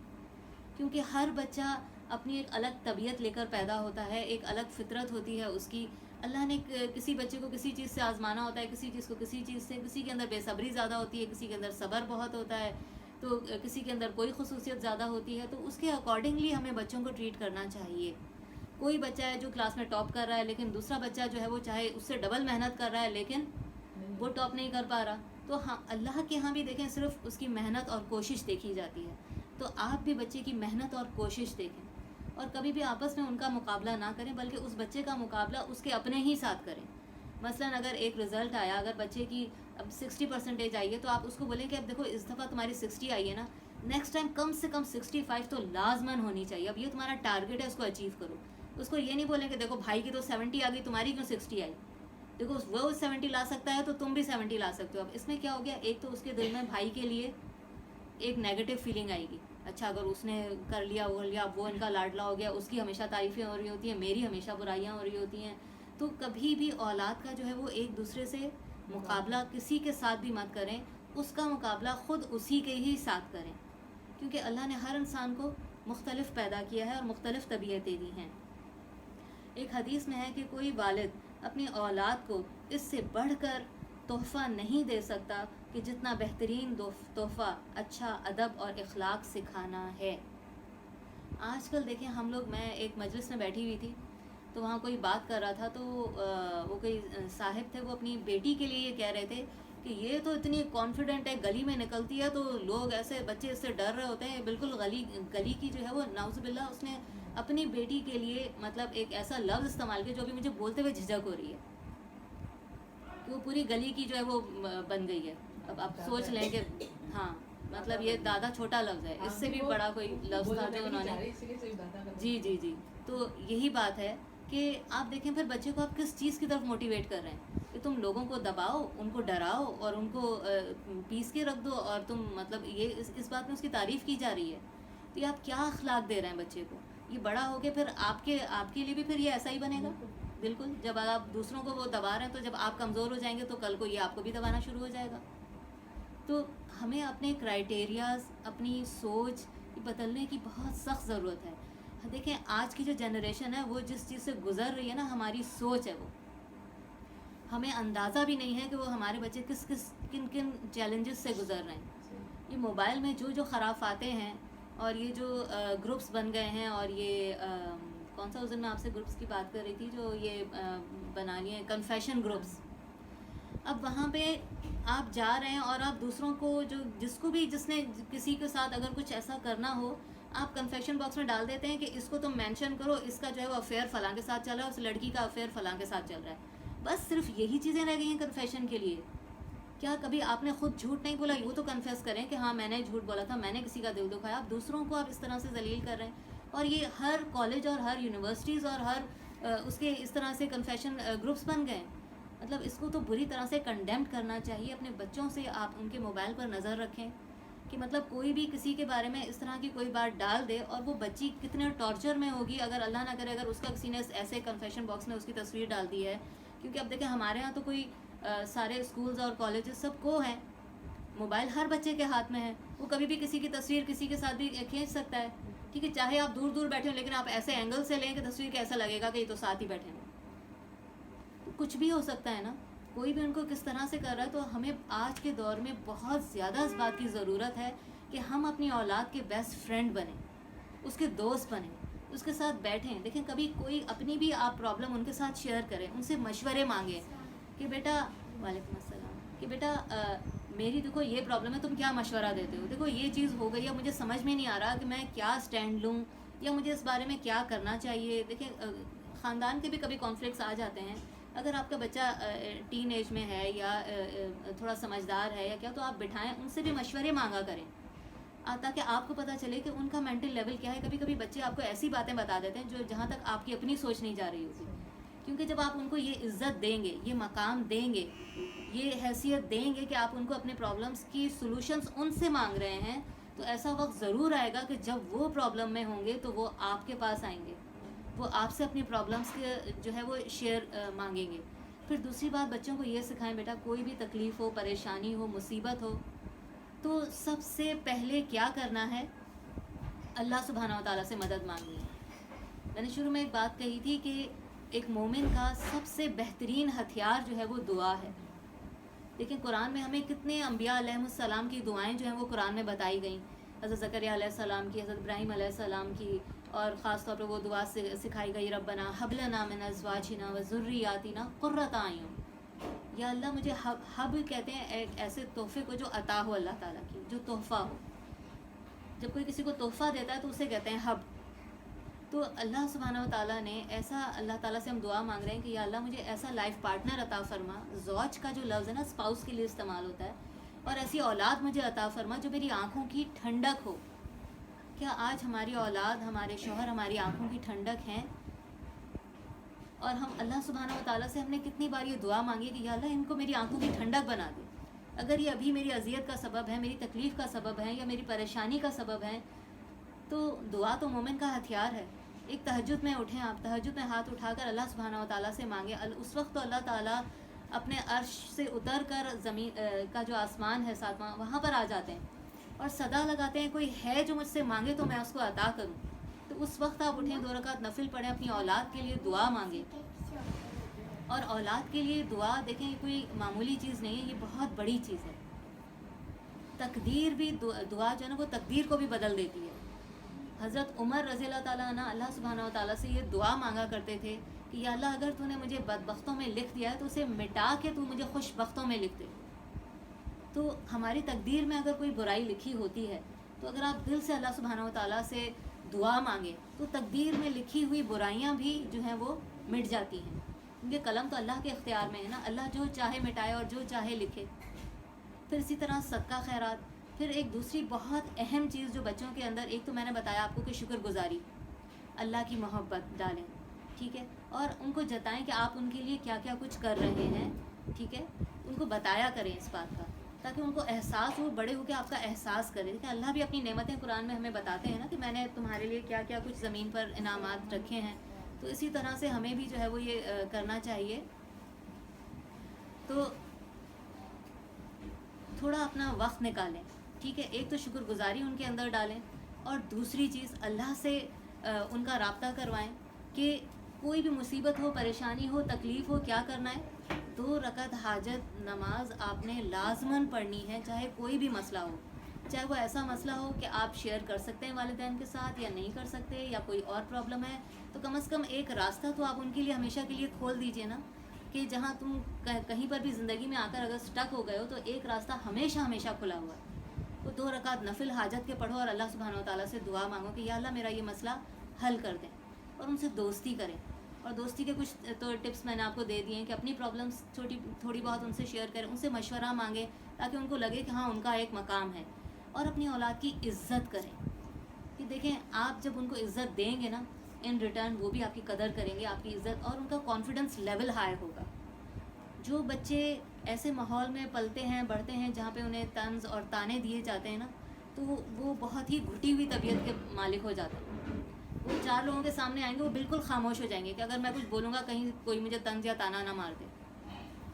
کیونکہ ہر بچہ اپنی ایک الگ طبیعت لے کر پیدا ہوتا ہے، ایک الگ فطرت ہوتی ہے اس کی۔ اللہ نے کسی بچے کو کسی چیز سے آزمانا ہوتا ہے، کسی چیز کو کسی چیز سے، کسی کے اندر بے صبری زیادہ ہوتی ہے، کسی کے اندر صبر بہت ہوتا ہے، تو کسی کے اندر کوئی خصوصیت زیادہ ہوتی ہے، تو اس کے اکارڈنگلی ہمیں بچوں کو ٹریٹ کرنا چاہیے۔ کوئی بچہ ہے جو کلاس میں ٹاپ کر رہا ہے، لیکن دوسرا بچہ جو ہے وہ چاہے اس سے ڈبل محنت کر رہا ہے لیکن وہ ٹاپ نہیں کر پا رہا، تو ہاں اللہ کے ہاں بھی دیکھیں صرف اس کی محنت اور کوشش دیکھی جاتی ہے۔ تو آپ بھی بچے کی محنت اور کوشش دیکھیں، اور کبھی بھی آپس میں ان کا مقابلہ نہ کریں، بلکہ اس بچے کا مقابلہ اس کے اپنے ہی ساتھ کریں۔ مثلاً اگر ایک رزلٹ آیا، اگر بچے کی اب 60% آئی ہے، تو آپ اس کو بولیں کہ اب دیکھو اس دفعہ تمہاری 60 آئی ہے نا، نیکسٹ ٹائم کم سے کم 65 تو لازماً ہونی چاہیے، اب یہ تمہارا ٹارگیٹ ہے، اس کو اچیو کرو۔ اس کو یہ نہیں بولیں کہ دیکھو بھائی کی تو 70 آ گئی، تمہاری کیوں 60 آئی؟ دیکھو وہ 70 لا سکتا ہے تو تم بھی 70 لا سکتے ہو۔ اب اس میں کیا ہو گیا، ایک تو اس کے دل میں بھائی کے لیے ایک نیگیٹو فیلنگ آئے گی، اچھا اگر اس نے کر لیا وہ ان کا لاڈلا ہو گیا، اس کی ہمیشہ تعریفیں ہو رہی ہوتی ہیں، میری ہمیشہ برائیاں ہو رہی ہوتی ہیں۔ تو کبھی بھی اولاد کا جو ہے وہ ایک دوسرے سے مقابلہ کسی کے ساتھ بھی مت کریں، اس کا مقابلہ خود اسی کے ہی ساتھ کریں، کیونکہ اللہ نے ہر انسان کو مختلف پیدا کیا ہے اور مختلف طبیعتیں دی ہیں۔ ایک حدیث میں ہے کہ کوئی والد اپنی اولاد کو اس سے بڑھ کر تحفہ نہیں دے سکتا کہ جتنا بہترین تحفہ اچھا ادب اور اخلاق سکھانا ہے۔ آج کل دیکھیں ہم لوگ، میں ایک مجلس میں بیٹھی ہوئی تھی تو وہاں کوئی بات کر رہا تھا، تو وہ کوئی صاحب تھے، وہ اپنی بیٹی کے لیے یہ کہہ رہے تھے کہ یہ تو اتنی کانفیڈنٹ ہے، گلی میں نکلتی ہے تو لوگ ایسے بچے اس سے ڈر رہے ہوتے ہیں، بالکل گلی کی جو ہے وہ نعوذ باللہ اس نے اپنی بیٹی کے لیے مطلب ایک ایسا لفظ استعمال کیا جو ابھی مجھے بولتے ہوئے جھجک ہو رہی ہے، کہ وہ پوری گلی کی جو ہے وہ بن گئی ہے۔ اب آپ سوچ لیں کہ ہاں مطلب یہ دادا چھوٹا لفظ ہے، اس سے بھی بڑا کوئی لفظ تھا جو انہوں نے، جی تو یہی بات ہے کہ آپ دیکھیں پھر بچے کو آپ کس چیز کی طرف موٹیویٹ کر رہے ہیں کہ تم لوگوں کو دباؤ، ان کو ڈراؤ اور ان کو پیس کے رکھ دو، اور تم مطلب یہ اس بات میں اس کی تعریف کی جا رہی ہے، تو یہ آپ کیا اخلاق دے رہے ہیں بچے کو؟ یہ بڑا ہو کے پھر آپ کے لیے بھی پھر یہ ایسا ہی بنے گا. بالکل، جب آپ دوسروں کو وہ دبا رہے ہیں تو جب آپ کمزور ہو جائیں گے تو کل کو یہ آپ کو بھی دبانا شروع ہو جائے گا. تو ہمیں اپنے کرائٹیریاز، اپنی سوچ بدلنے کی بہت سخت ضرورت ہے. دیکھیں آج کی جو جنریشن ہے وہ جس چیز سے گزر رہی ہے نا، ہماری سوچ ہے وہ، ہمیں اندازہ بھی نہیں ہے کہ وہ ہمارے بچے کن کن چیلنجز سے گزر رہے ہیں. یہ موبائل میں جو خرافاتیں ہیں اور یہ جو گروپس بن گئے ہیں، اور یہ کون سا اس دن میں آپ سے گروپس کی بات کر رہی تھی جو یہ بنا لیے کنفیشن گروپس. اب وہاں پہ آپ جا رہے ہیں اور آپ دوسروں کو جس نے کسی کے ساتھ اگر کچھ ایسا کرنا ہو، آپ کنفیشن باکس میں ڈال دیتے ہیں کہ اس کو تم مینشن کرو، اس کا جو ہے وہ افیئر فلاں کے ساتھ چل رہا ہے، اس لڑکی کا افیئر فلاں کے ساتھ چل رہا ہے. بس صرف یہی چیزیں رہ گئی ہیں کنفیشن کے لیے. کیا کبھی آپ نے خود جھوٹ نہیں بولا؟ وہ تو کنفیس کریں کہ ہاں میں نے جھوٹ بولا تھا، میں نے کسی کا دل دکھایا. آپ دوسروں کو آپ اس طرح سے ذلیل کر رہے ہیں. اور یہ ہر کالج اور ہر یونیورسٹیز اور ہر اس کے اس طرح سے کنفیشن گروپس بن گئے. مطلب اس کو تو بری طرح سے کنڈیمڈ کرنا چاہیے. اپنے بچوں سے آپ ان کے موبائل پر نظر رکھیں کہ مطلب کوئی بھی کسی کے بارے میں اس طرح کی کوئی بات ڈال دے اور وہ بچی کتنے ٹارچر میں ہوگی اگر اللہ نہ کرے اگر اس کا کسی نے ایسے کنفیشن باکس میں اس کی تصویر ڈال دی ہے. کیونکہ اب دیکھیں ہمارے ہاں تو کوئی سارے اسکولز اور کالجز سب کو ہیں، موبائل ہر بچے کے ہاتھ میں ہے. وہ کبھی بھی کسی کی تصویر کسی کے ساتھ بھی کھینچ سکتا ہے. ٹھیک ہے، چاہے آپ دور دور بیٹھے ہوں لیکن آپ ایسے اینگل سے لیں کہ تصویر کیسا لگے گا کہ یہ تو ساتھ ہی بیٹھے ہیں. کچھ بھی ہو سکتا ہے نا، کوئی بھی ان کو کس طرح سے کر رہا ہے. تو ہمیں آج کے دور میں بہت زیادہ اس بات کی ضرورت ہے کہ ہم اپنی اولاد کے بیسٹ فرینڈ بنیں، اس کے دوست بنیں، اس کے ساتھ بیٹھیں. دیکھیں کبھی کوئی اپنی بھی آپ پرابلم ان کے ساتھ شیئر کریں، ان سے مشورے مانگیں کہ بیٹا، وعلیکم السلام، کہ بیٹا میری دیکھو یہ پرابلم ہے، تم کیا مشورہ دیتے ہو؟ دیکھو یہ چیز ہو گئی ہے، مجھے سمجھ میں نہیں آ رہا کہ میں کیا سٹینڈ لوں یا مجھے اس بارے میں کیا کرنا چاہیے. دیکھیں خاندان کے بھی کبھی کانفلکٹس آ جاتے ہیں. اگر آپ کا بچہ ٹین ایج میں ہے یا تھوڑا سمجھدار ہے یا کیا، تو آپ بٹھائیں، ان سے بھی مشورے مانگا کریں تاکہ آپ کو پتہ چلے کہ ان کا مینٹل لیول کیا ہے. کبھی کبھی بچے آپ کو ایسی باتیں بتا دیتے ہیں جو جہاں تک آپ کی اپنی سوچ نہیں جا رہی ہوتی. کیونکہ جب آپ ان کو یہ عزت دیں گے، یہ مقام دیں گے، یہ حیثیت دیں گے کہ آپ ان کو اپنے پرابلمس کی سولوشنز ان سے مانگ رہے ہیں، تو ایسا وقت ضرور آئے گا کہ جب وہ پرابلم میں ہوں گے تو وہ آپ کے پاس آئیں گے، وہ آپ سے اپنی پرابلمس کے جو ہے وہ شیئر مانگیں گے. پھر دوسری بات، بچوں کو یہ سکھائیں بیٹا کوئی بھی تکلیف ہو، پریشانی ہو، مصیبت ہو، تو سب سے پہلے کیا کرنا ہے؟ اللہ سبحانہ و تعالیٰ سے مدد مانگنی ہے. میں نے شروع میں ایک بات کہی تھی کہ ایک مومن کا سب سے بہترین ہتھیار جو ہے وہ دعا ہے. لیکن قرآن میں ہمیں کتنے انبیاء علیہ السلام کی دعائیں جو ہیں وہ قرآن میں بتائی گئیں. حضرت زکریا علیہ السلام کی، حضرت ابراہیم علیہ السلام کی، اور خاص طور پہ وہ دعا سکھائی گئی، ربنا ہب لنا من ازواجنا و ذریاتنا قرۃ اعین. یا اللہ مجھے ہب کہتے ہیں ایک ایسے تحفے کو جو عطا ہو اللہ تعالیٰ کی، جو تحفہ ہو. جب کوئی کسی کو تحفہ دیتا ہے تو اسے کہتے ہیں ہب. تو اللہ سبحانہ و تعالیٰ نے ایسا، اللہ تعالیٰ سے ہم دعا مانگ رہے ہیں کہ یا اللہ مجھے ایسا لائف پارٹنر عطا فرما. زوج کا جو لفظ ہے نا اسپاؤس کے لیے استعمال ہوتا ہے. اور ایسی اولاد مجھے عطا فرما جو میری آنکھوں کی ٹھنڈک ہو. کیا آج ہماری اولاد، ہمارے شوہر ہماری آنکھوں کی ٹھنڈک ہیں؟ اور ہم اللہ سبحانہ و تعالیٰ سے ہم نے کتنی بار یہ دعا مانگی کہ یا اللہ ان کو میری آنکھوں کی ٹھنڈک بنا دے. اگر یہ ابھی میری اذیت کا سبب ہے، میری تکلیف کا سبب ہے، یا میری پریشانی کا سبب ہے، تو دعا تو مومن کا ہتھیار ہے. ایک تہجد میں اٹھیں، آپ تہجد میں ہاتھ اٹھا کر اللہ سبحانہ و تعالیٰ سے مانگیں. اس وقت تو اللہ تعالیٰ اپنے عرش سے اتر کر زمین کا جو آسمان ہے ساتواں، وہاں پر آ جاتے ہیں اور صدا لگاتے ہیں کوئی ہے جو مجھ سے مانگے تو میں اس کو عطا کروں. تو اس وقت آپ اٹھیں، 2 رکعت نفل پڑھیں، اپنی اولاد کے لیے دعا مانگیں. اور اولاد کے لیے دعا دیکھیں یہ کوئی معمولی چیز نہیں ہے، یہ بہت بڑی چیز ہے. تقدیر بھی دعا جو ہے نا وہ تقدیر کو بھی بدل دیتی ہے. حضرت عمر رضی اللہ تعالیٰ عنہ اللہ سبحانہ و تعالیٰ سے یہ دعا مانگا کرتے تھے کہ یا اللہ اگر تو نے مجھے بدبختوں میں لکھ دیا ہے تو اسے مٹا کے تو مجھے خوش بختوں میں لکھ دے. تو ہماری تقدیر میں اگر کوئی برائی لکھی ہوتی ہے تو اگر آپ دل سے اللہ سبحانہ و تعالیٰ سے دعا مانگیں تو تقدیر میں لکھی ہوئی برائیاں بھی جو ہیں وہ مٹ جاتی ہیں. کیونکہ قلم تو اللہ کے اختیار میں ہے نا، اللہ جو چاہے مٹائے اور جو چاہے لکھے. پھر اسی طرح صدقہ خیرات. پھر ایک دوسری بہت اہم چیز جو بچوں کے اندر، ایک تو میں نے بتایا آپ کو کہ شکر گزاری، اللہ کی محبت ڈالیں. ٹھیک ہے، اور ان کو جتائیں کہ آپ ان کے لیے کیا کیا کچھ کر رہے ہیں، ٹھیک ہے، ان کو بتایا کریں اس بات کا، تاکہ ان کو احساس ہو، بڑے ہو کے آپ کا احساس کریں کہ اللہ بھی اپنی نعمتیں قرآن میں ہمیں بتاتے ہیں نا کہ میں نے تمہارے لیے کیا کیا کچھ زمین پر انعامات رکھے ہیں. تو اسی طرح سے ہمیں بھی جو ہے وہ یہ کرنا چاہیے. تو تھوڑا اپنا وقت نکالیں، ٹھیک ہے، ایک تو شکر گزاری ان کے اندر ڈالیں، اور دوسری چیز اللہ سے ان کا رابطہ کروائیں کہ کوئی بھی مصیبت ہو، پریشانی ہو، تکلیف ہو، کیا کرنا ہے، 2 رکعت حاجت نماز آپ نے لازماً پڑھنی ہے، چاہے کوئی بھی مسئلہ ہو، چاہے وہ ایسا مسئلہ ہو کہ آپ شیئر کر سکتے ہیں والدین کے ساتھ یا نہیں کر سکتے، یا کوئی اور پرابلم ہے، تو کم از کم ایک راستہ تو آپ ان کے لیے ہمیشہ کے لیے کھول دیجئے نا، کہ جہاں تم کہیں پر بھی زندگی میں آ کر اگر سٹک ہو گئے ہو تو ایک راستہ ہمیشہ ہمیشہ کھلا ہوا ہے. وہ 2 رکعت نفل حاجت کے پڑھو اور اللہ سبحانہ و تعالیٰ سے دعا مانگو کہ یا اللہ میرا یہ مسئلہ حل کر دیں، اور ان سے دوستی کریں. اور دوستی کے کچھ تو ٹپس میں نے آپ کو دے دیے ہیں کہ اپنی پرابلمس تھوڑی بہت ان سے شیئر کریں، ان سے مشورہ مانگیں تاکہ ان کو لگے کہ ہاں ان کا ایک مقام ہے. اور اپنی اولاد کی عزت کریں کہ دیکھیں آپ جب ان کو عزت دیں گے نا، ان ریٹرن وہ بھی آپ کی قدر کریں گے، آپ کی عزت، اور ان کا کانفیڈنس لیول ہائی ہوگا. جو بچے ایسے ماحول میں پلتے ہیں، بڑھتے ہیں جہاں پہ انہیں طنز اور تانے دیے جاتے ہیں نا، تو وہ بہت ہی گھٹی ہوئی طبیعت کے مالک ہو جاتے ہیں. وہ 4 لوگوں کے سامنے آئیں گے، وہ بالکل خاموش ہو جائیں گے کہ اگر میں کچھ بولوں گا کہیں کوئی مجھے طنز یا تانا نہ مار دے.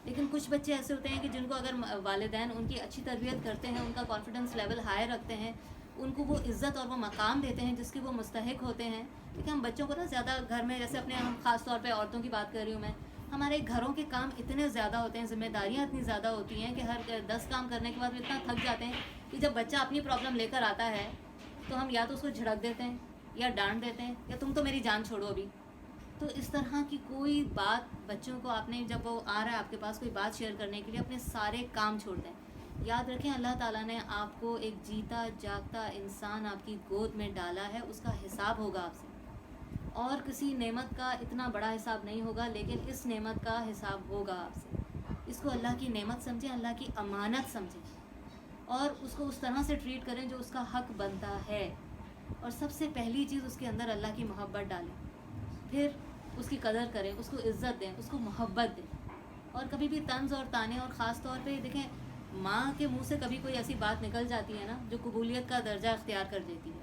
لیکن کچھ بچے ایسے ہوتے ہیں کہ جن کو اگر والدین ان کی اچھی تربیت کرتے ہیں، ان کا کانفیڈنس لیول ہائی رکھتے ہیں، ان کو وہ عزت اور وہ مقام دیتے ہیں جس کے وہ مستحق ہوتے ہیں. کیونکہ ہم بچوں کو نا زیادہ گھر میں، جیسے اپنے ہم خاص طور پہ عورتوں کی بات کر رہی ہوں میں، ہمارے گھروں کے کام اتنے زیادہ ہوتے ہیں، ذمہ داریاں اتنی زیادہ ہوتی ہیں کہ ہر 10 کام کرنے کے بعد وہ اتنا تھک جاتے ہیں کہ جب بچہ اپنی پرابلم لے کر آتا ہے تو ہم یا تو اس کو جھڑک دیتے ہیں یا ڈانٹ دیتے ہیں یا تم تو میری جان چھوڑو ابھی. تو اس طرح کی کوئی بات بچوں کو آپ نے، جب وہ آ رہا ہے آپ کے پاس کوئی بات شیئر کرنے کے لیے، اپنے سارے کام چھوڑ دیں. یاد رکھیں اللہ تعالیٰ نے آپ کو ایک جیتا جاگتا انسان آپ کی گود میں ڈالا ہے، اس کا حساب ہوگا آپ سے. اور کسی نعمت کا اتنا بڑا حساب نہیں ہوگا، لیکن اس نعمت کا حساب ہوگا آپ سے. اس کو اللہ کی نعمت سمجھیں، اللہ کی امانت سمجھیں، اور اس کو اس طرح سے ٹریٹ کریں جو اس کا حق بنتا ہے. اور سب سے پہلی چیز اس کے اندر اللہ کی محبت ڈالیں، پھر اس کی قدر کریں، اس کو عزت دیں، اس کو محبت دیں. اور کبھی بھی طنز اور تانے، اور خاص طور پہ دیکھیں ماں کے منہ سے کبھی کوئی ایسی بات نکل جاتی ہے نا جو قبولیت کا درجہ اختیار کر دیتی ہے.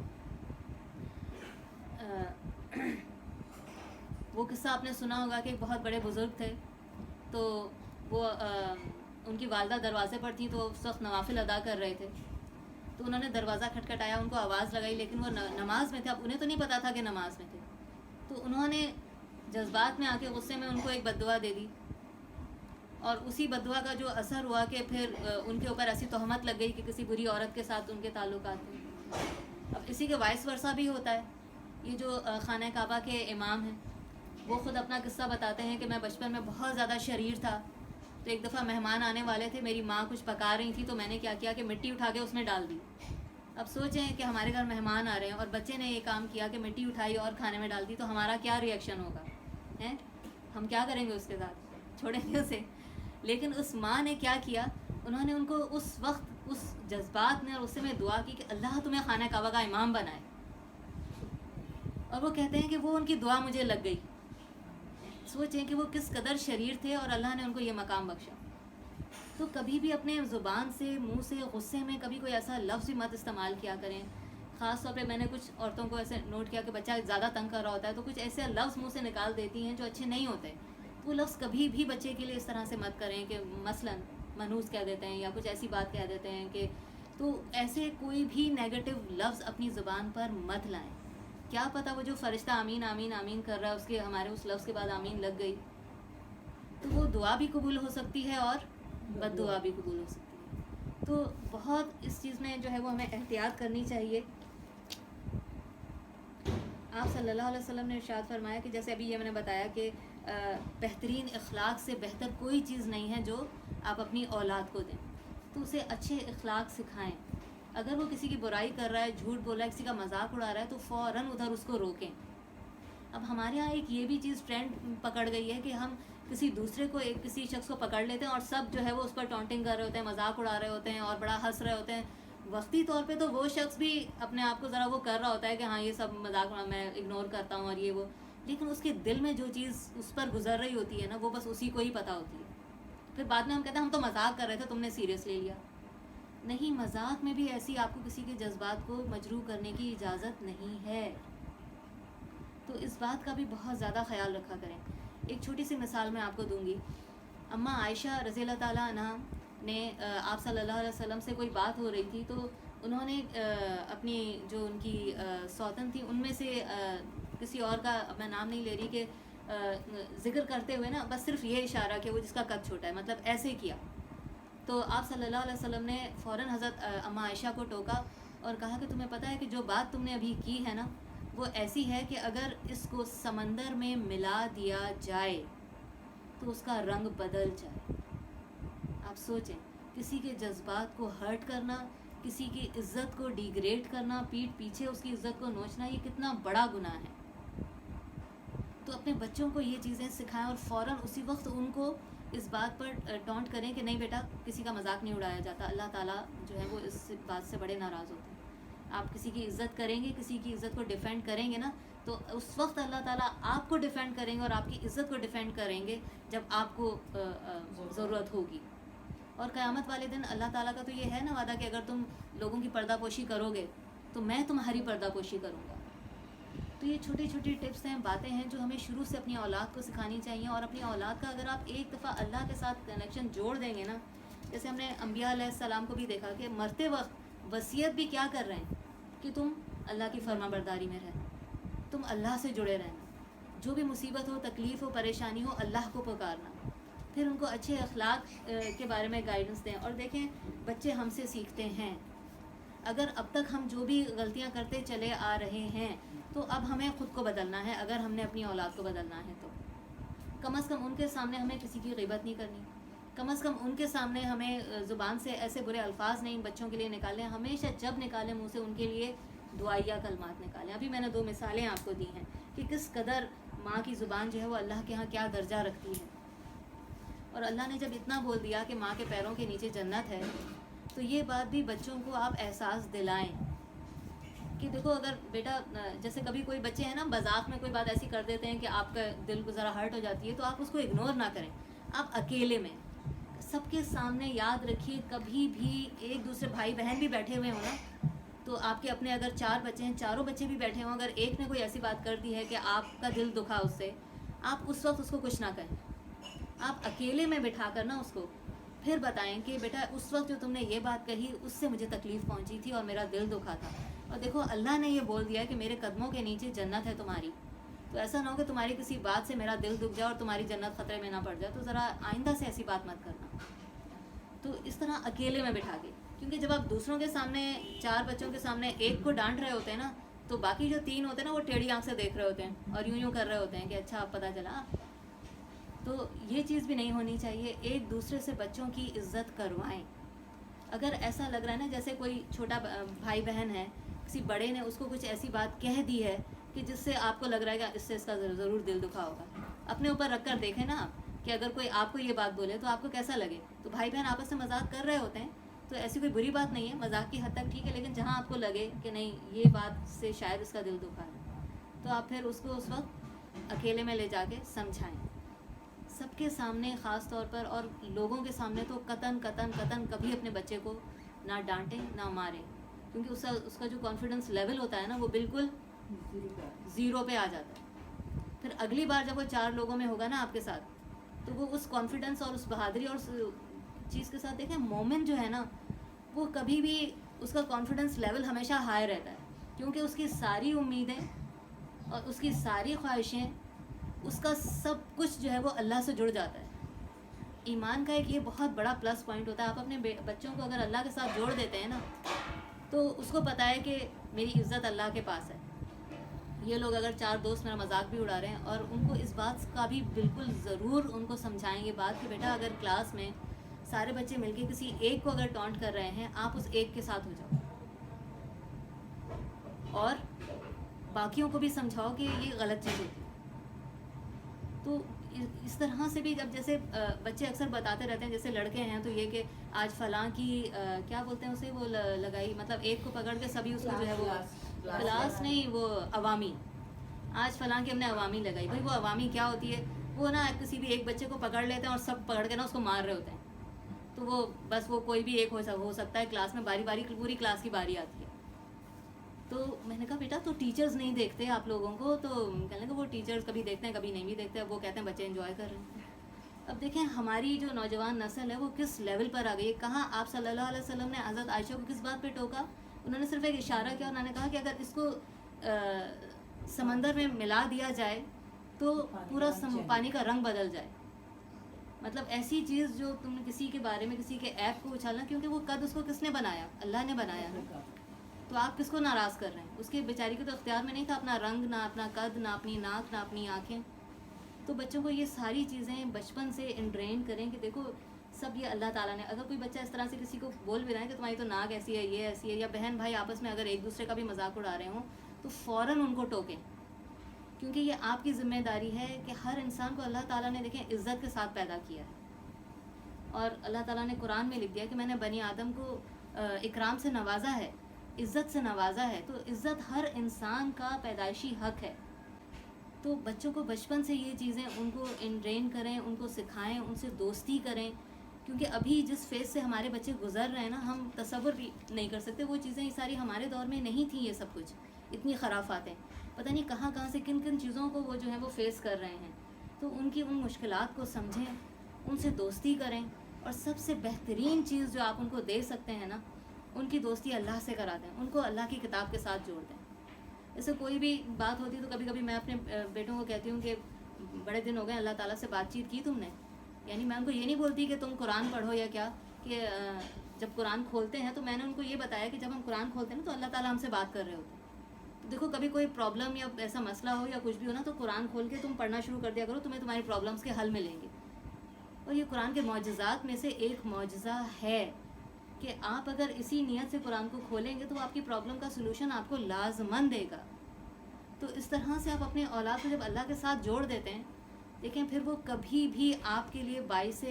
وہ قصہ آپ نے سنا ہوگا کہ ایک بہت بڑے بزرگ تھے، تو وہ ان کی والدہ دروازے پر تھیں، تو اس وقت نوافل ادا کر رہے تھے. تو انہوں نے دروازہ کھٹکھٹایا، ان کو آواز لگائی، لیکن وہ نماز میں تھے. اب انہیں تو نہیں پتا تھا کہ نماز میں تھے، تو انہوں نے جذبات میں آ کے غصے میں ان کو ایک بد دعا دے دی. اور اسی بد دعا کا جو اثر ہوا کہ پھر ان کے اوپر ایسی تہمت لگ گئی کہ کسی بری عورت کے ساتھ ان کے تعلقات تھے. اب اسی کے وائس ورثہ بھی ہوتا ہے. یہ جو خانہ کعبہ کے امام ہیں، وہ خود اپنا قصہ بتاتے ہیں کہ میں بچپن میں بہت زیادہ شریر تھا. تو ایک دفعہ مہمان آنے والے تھے، میری ماں کچھ پکا رہی تھی، تو میں نے کیا کیا کہ مٹی اٹھا کے اس میں ڈال دی. اب سوچیں کہ ہمارے گھر مہمان آ رہے ہیں اور بچے نے یہ کام کیا کہ مٹی اٹھائی اور کھانے میں ڈال دی، تو ہمارا کیا ری ایکشن ہوگا؟ ہم کیا کریں گے اس کے ساتھ؟ چھوڑیں گے اسے. لیکن اس ماں نے کیا کیا، انہوں نے ان کو اس وقت اس جذبات میں اور اس میں دعا کی کہ اللہ تمہیں خانہ کعبہ کا امام بنائے. اور وہ کہتے ہیں کہ وہ ان کی دعا مجھے لگ گئی. سوچیں کہ وہ کس قدر شریر تھے اور اللہ نے ان کو یہ مقام بخشا. تو کبھی بھی اپنے زبان سے، منہ سے، غصے میں کبھی کوئی ایسا لفظ بھی مت استعمال کیا کریں. خاص طور پہ میں نے کچھ عورتوں کو ایسے نوٹ کیا کہ بچہ زیادہ تنگ کر رہا ہوتا ہے تو کچھ ایسے لفظ منہ سے نکال دیتی ہیں جو اچھے نہیں ہوتے. وہ لفظ کبھی بھی بچے کے لیے اس طرح سے مت کریں کہ مثلا منحوس کہہ دیتے ہیں یا کچھ ایسی بات کہہ دیتے ہیں کہ، تو ایسے کوئی بھی نیگیٹو لفظ اپنی زبان پر مت لائیں. کیا پتہ وہ جو فرشتہ آمین آمین آمین کر رہا ہے اس کے ہمارے اس لفظ کے بعد آمین لگ گئی تو وہ دعا بھی قبول ہو سکتی ہے اور بد دعا بھی قبول ہو سکتی ہے. تو بہت اس چیز میں جو ہے وہ ہمیں احتیاط کرنی چاہیے. آپ صلی اللہ علیہ وسلم نے ارشاد فرمایا کہ جیسے ابھی یہ میں نے بتایا کہ بہترین اخلاق سے بہتر کوئی چیز نہیں ہے جو آپ اپنی اولاد کو دیں. تو اسے اچھے اخلاق سکھائیں. اگر وہ کسی کی برائی کر رہا ہے، جھوٹ بول رہا ہے، کسی کا مذاق اڑا رہا ہے، تو فوراً ادھر اس کو روکیں. اب ہمارے یہاں ایک یہ بھی چیز ٹرینڈ پکڑ گئی ہے کہ ہم کسی دوسرے کو، کسی شخص کو پکڑ لیتے ہیں اور سب جو ہے وہ اس پر ٹونٹنگ کر رہے ہوتے ہیں، مذاق اڑا رہے ہوتے ہیں اور بڑا ہنس رہے ہوتے ہیں. وقتی طور پہ تو وہ شخص بھی اپنے آپ کو ذرا وہ کر رہا ہوتا ہے کہ ہاں یہ سب مذاق میں اگنور کرتا ہوں اور یہ وہ، لیکن اس کے دل میں جو چیز اس پر گزر رہی ہوتی ہے نا وہ بس اسی کو ہی پتہ ہوتی ہے. پھر بعد میں ہم کہتے ہیں ہم تو مذاق کر رہے تھے، تم نے سیریس لے لیا. نہیں، مذاق میں بھی ایسی آپ کو کسی کے جذبات کو مجروح کرنے کی اجازت نہیں ہے. تو اس بات کا بھی بہت زیادہ خیال رکھا کریں. ایک چھوٹی سی مثال میں آپ کو دوں گی. اماں عائشہ رضی اللہ تعالیٰ عنہ نے آپ صلی اللہ علیہ وسلم سے کوئی بات ہو رہی تھی، تو انہوں نے اپنی جو ان کی سوتن تھی ان میں سے کسی اور کا میں نام نہیں لے رہی کہ ذکر کرتے ہوئے نا بس صرف یہ اشارہ کہ وہ جس کا قد چھوٹا ہے، مطلب ایسے کیا. تو آپ صلی اللہ علیہ وسلم نے فوراً حضرت اماں عائشہ کو ٹوکا اور کہا کہ تمہیں پتہ ہے کہ جو بات تم نے ابھی کی ہے نا وہ ایسی ہے کہ اگر اس کو سمندر میں ملا دیا جائے تو اس کا رنگ بدل جائے. آپ سوچیں، کسی کے جذبات کو ہرٹ کرنا، کسی کی عزت کو ڈیگریڈ کرنا، پیٹھ پیچھے اس کی عزت کو نوچنا، یہ کتنا بڑا گناہ ہے. تو اپنے بچوں کو یہ چیزیں سکھائیں اور فوراً اسی وقت ان کو اس بات پر ٹونٹ کریں کہ نہیں بیٹا کسی کا مذاق نہیں اڑایا جاتا. اللہ تعالیٰ جو ہے وہ اس بات سے بڑے ناراض ہوتے ہیں. آپ کسی کی عزت کریں گے، کسی کی عزت کو ڈیفینڈ کریں گے نا تو اس وقت اللہ تعالیٰ آپ کو ڈیفینڈ کریں گے اور آپ کی عزت کو ڈیفینڈ کریں گے جب آپ کو ضرورت ہوگی. اور قیامت والے دن اللہ تعالیٰ کا تو یہ ہے نا وعدہ کہ اگر تم لوگوں کی پردہ پوشی کرو گے تو میں تمہاری پردہ پوشی کروں گا. تو یہ چھوٹی چھوٹی ٹپس ہیں، باتیں ہیں جو ہمیں شروع سے اپنی اولاد کو سکھانی چاہیے. اور اپنی اولاد کا اگر آپ ایک دفعہ اللہ کے ساتھ کنیکشن جوڑ دیں گے نا، جیسے ہم نے انبیاء علیہ السلام کو بھی دیکھا کہ مرتے وقت وصیت بھی کیا کر رہے ہیں کہ تم اللہ کی فرما برداری میں رہنا، تم اللہ سے جڑے رہنا، جو بھی مصیبت ہو، تکلیف ہو، پریشانی ہو، اللہ کو پکارنا. پھر ان کو اچھے اخلاق کے بارے میں گائیڈنس دیں. اور دیکھیں بچے ہم سے سیکھتے ہیں. اگر اب تک ہم جو بھی غلطیاں کرتے چلے آ رہے ہیں تو اب ہمیں خود کو بدلنا ہے. اگر ہم نے اپنی اولاد کو بدلنا ہے تو کم از کم ان کے سامنے ہمیں کسی کی غیبت نہیں کرنی، کم از کم ان کے سامنے ہمیں زبان سے ایسے برے الفاظ نہیں بچوں کے لیے نکالیں. ہمیشہ جب نکالیں منہ سے ان کے لیے دعائیہ کلمات نکالیں. ابھی میں نے 2 مثالیں آپ کو دی ہیں کہ کس قدر ماں کی زبان جو ہے وہ اللہ کے ہاں کیا درجہ رکھتی ہے. اور اللہ نے جب اتنا بول دیا کہ ماں کے پیروں کے نیچے جنت ہے تو یہ بات بھی بچوں کو آپ احساس دلائیں کہ دیکھو اگر بیٹا جیسے کبھی کوئی بچے ہیں نا مذاق میں کوئی بات ایسی کر دیتے ہیں کہ آپ کا دل کو ذرا ہرٹ ہو جاتی ہے تو آپ اس کو اگنور نہ کریں. آپ اکیلے میں سب کے سامنے یاد رکھیے کبھی بھی ایک دوسرے بھائی بہن بھی بیٹھے ہوئے ہوں نا تو آپ کے اپنے اگر 4 بچے ہیں، چاروں بچے بھی بیٹھے ہوں، اگر ایک نے کوئی ایسی بات کر دی ہے کہ آپ کا دل دکھا اس سے، آپ اس وقت اس کو کچھ نہ کہیں. آپ اکیلے میں بٹھا کر نا اس کو پھر بتائیں کہ بیٹا اس وقت جو تم نے یہ بات کہی اس سے مجھے تکلیف پہنچی تھی اور میرا دل دکھا تھا. اور دیکھو اللہ نے یہ بول دیا کہ میرے قدموں کے نیچے جنت ہے تمہاری، تو ایسا نہ ہو کہ تمہاری کسی بات سے میرا دل دکھ جائے اور تمہاری جنت خطرے میں نہ پڑ جائے. تو ذرا آئندہ سے ایسی بات مت کرنا. تو اس طرح اکیلے میں بٹھا کے، کیونکہ جب آپ دوسروں کے سامنے 4 بچوں کے سامنے ایک کو ڈانٹ رہے ہوتے ہیں نا تو باقی جو 3 ہوتے ہیں نا وہ ٹیڑھی آنکھ سے دیکھ رہے ہوتے ہیں اور یوں کر رہے ہوتے ہیں کہ اچھا اب پتہ چلا. تو یہ چیز بھی نہیں ہونی چاہیے. ایک دوسرے سے بچوں کی عزت کروائیں. اگر ایسا لگ رہا ہے نا جیسے کوئی چھوٹا بھائی بہن ہے، کسی بڑے نے اس کو کچھ ایسی بات کہہ دی ہے کہ جس سے آپ کو لگ رہا ہے کہ اس سے اس کا ضرور دل دکھا ہوگا، اپنے اوپر رکھ کر دیکھیں نا آپ کہ اگر کوئی آپ کو یہ بات بولے تو آپ کو کیسا لگے. تو بھائی بہن آپس میں مذاق کر رہے ہوتے ہیں تو ایسی کوئی بری بات نہیں ہے، مذاق کی حد تک ٹھیک ہے، لیکن جہاں آپ کو لگے کہ نہیں یہ بات سے شاید اس کا دل دکھا ہے تو آپ پھر اس کو اس وقت اکیلے میں لے جا کے سمجھائیں. سب کے سامنے خاص طور پر اور لوگوں کے سامنے تو قطن کبھی اپنے بچے کو نہ ڈانٹیں نہ ماریں، کیونکہ اس کا جو کانفیڈنس لیول ہوتا ہے نا وہ بالکل 0 پہ آ جاتا ہے. پھر اگلی بار جب وہ 4 لوگوں میں ہوگا نا آپ کے ساتھ تو وہ اس کانفیڈنس اور اس بہادری اور اس چیز کے ساتھ دیکھیں مومن جو ہے نا وہ کبھی بھی اس کا کانفیڈنس لیول ہمیشہ ہائی رہتا ہے، کیونکہ اس کی ساری امیدیں اور اس کی ساری خواہشیں، اس کا سب کچھ جو ہے وہ اللہ سے جڑ جاتا ہے. ایمان کا ایک یہ بہت بڑا پلس پوائنٹ ہوتا ہے. آپ اپنے بچوں کو اگر اللہ کے ساتھ جوڑ دیتے ہیں نا تو اس کو پتہ ہے کہ میری عزت اللہ کے پاس ہے. یہ لوگ اگر 4 دوست میرا مذاق بھی اڑا رہے ہیں اور ان کو اس بات کا بھی بالکل ضرور ان کو سمجھائیں یہ بات کہ بیٹا اگر کلاس میں سارے بچے مل کے کسی ایک کو اگر ٹونٹ کر رہے ہیں آپ اس ایک کے ساتھ ہو جاؤ اور باقیوں کو بھی سمجھاؤ کہ یہ غلط چیز ہوتی ہے. تو اس طرح سے بھی جب جیسے بچے اکثر بتاتے رہتے ہیں جیسے لڑکے ہیں تو یہ کہ آج فلاں کی کیا بولتے ہیں اسے وہ لگائی، مطلب ایک کو پکڑ کے سبھی اس کو جو ہے وہ کلاس نہیں وہ عوامی آج فلاں کی ہم نے عوامی لگائی. بھائی وہ عوامی کیا ہوتی ہے؟ وہ نا کسی بھی ایک بچے کو پکڑ لیتے ہیں اور سب پکڑ کے نا اس کو مار رہے ہوتے ہیں. تو وہ بس وہ کوئی بھی ایک ہو سکتا ہے کلاس میں، باری باری پوری کلاس کی باری آتی ہے. تو میں نے کہا بیٹا تو ٹیچرز نہیں دیکھتے آپ لوگوں کو؟ تو کہنے لگے وہ ٹیچرز کبھی دیکھتے ہیں کبھی نہیں بھی دیکھتے. اب وہ کہتے ہیں بچے انجوائے کر رہے ہیں. اب دیکھیں ہماری جو نوجوان نسل ہے وہ کس لیول پر آ گئی ہے. کہاں آپ صلی اللہ علیہ وسلم نے حضرت عائشہ کو کس بات پہ ٹوکا؟ انہوں نے صرف ایک اشارہ کیا، انہوں نے کہا کہ اگر اس کو سمندر میں ملا دیا جائے تو پورا پانی کا رنگ بدل جائے. مطلب ایسی چیز جو تم نے کسی کے بارے میں کسی کے ایپ کو اچھالنا، کیونکہ وہ قد اس کو کس نے بنایا؟ اللہ نے بنایا نا. تو آپ کس کو ناراض کر رہے ہیں؟ اس کے بیچاری کے تو اختیار میں نہیں تھا اپنا رنگ، نہ اپنا قد، نہ اپنی ناک، نہ اپنی آنکھیں. تو بچوں کو یہ ساری چیزیں بچپن سے انٹرین کریں کہ دیکھو سب یہ اللہ تعالیٰ نے. اگر کوئی بچہ اس طرح سے کسی کو بول بھی رہا ہے کہ تمہاری تو ناک ایسی ہے، یہ ایسی ہے، یا بہن بھائی آپس میں اگر ایک دوسرے کا بھی مذاق اڑا رہے ہوں تو فوراً ان کو ٹوکیں، کیونکہ یہ آپ کی ذمہ داری ہے کہ ہر انسان کو اللہ تعالیٰ نے دیکھیں عزت کے ساتھ پیدا کیا ہے. اور اللہ تعالیٰ نے قرآن میں لکھ دیا کہ میں نے بنی آدم کو اکرام سے نوازا ہے، عزت سے نوازا ہے. تو عزت ہر انسان کا پیدائشی حق ہے. تو بچوں کو بچپن سے یہ چیزیں ان کو انٹرین کریں، ان کو سکھائیں، ان سے دوستی کریں. کیونکہ ابھی جس فیز سے ہمارے بچے گزر رہے ہیں نا، ہم تصور بھی نہیں کر سکتے. وہ چیزیں ساری ہمارے دور میں نہیں تھیں. یہ سب کچھ اتنی خرافاتیں پتہ نہیں کہاں سے کن کن چیزوں کو وہ جو ہے وہ فیس کر رہے ہیں. تو ان کی ان مشکلات کو سمجھیں، ان سے دوستی کریں. اور سب سے بہترین چیز جو آپ ان کو دے سکتے ہیں نا، ان کی دوستی اللہ سے کرا دیں. ان کو اللہ کی کتاب کے ساتھ جوڑ دیں. جیسے کوئی بھی بات ہوتی ہے تو کبھی کبھی میں اپنے بیٹوں کو کہتی ہوں کہ بڑے دن ہو گئے اللہ تعالیٰ سے بات چیت کی تم نے؟ یعنی میں ان کو یہ نہیں بولتی کہ تم قرآن پڑھو یا کیا، کہ جب قرآن کھولتے ہیں تو میں نے ان کو یہ بتایا کہ جب ہم قرآن کھولتے ہیں نا تو اللہ تعالیٰ ہم سے بات کر رہے ہوتے ہیں. تو دیکھو کبھی کوئی پرابلم یا ایسا مسئلہ ہو یا کچھ بھی ہو نا، تو قرآن کھول کے تم پڑھنا شروع کر دیا کرو، تمہیں تمہاری پرابلمس کے حل ملیں گے. اور یہ قرآن کے معجزات میں سے ایک معجزہ ہے کہ آپ اگر اسی نیت سے قرآن کو کھولیں گے تو آپ کی پرابلم کا سلوشن آپ کو لازماً دے گا. تو اس طرح سے آپ اپنے اولاد کو جب اللہ کے ساتھ جوڑ دیتے ہیں، دیکھیں پھر وہ کبھی بھی آپ کے لیے باعث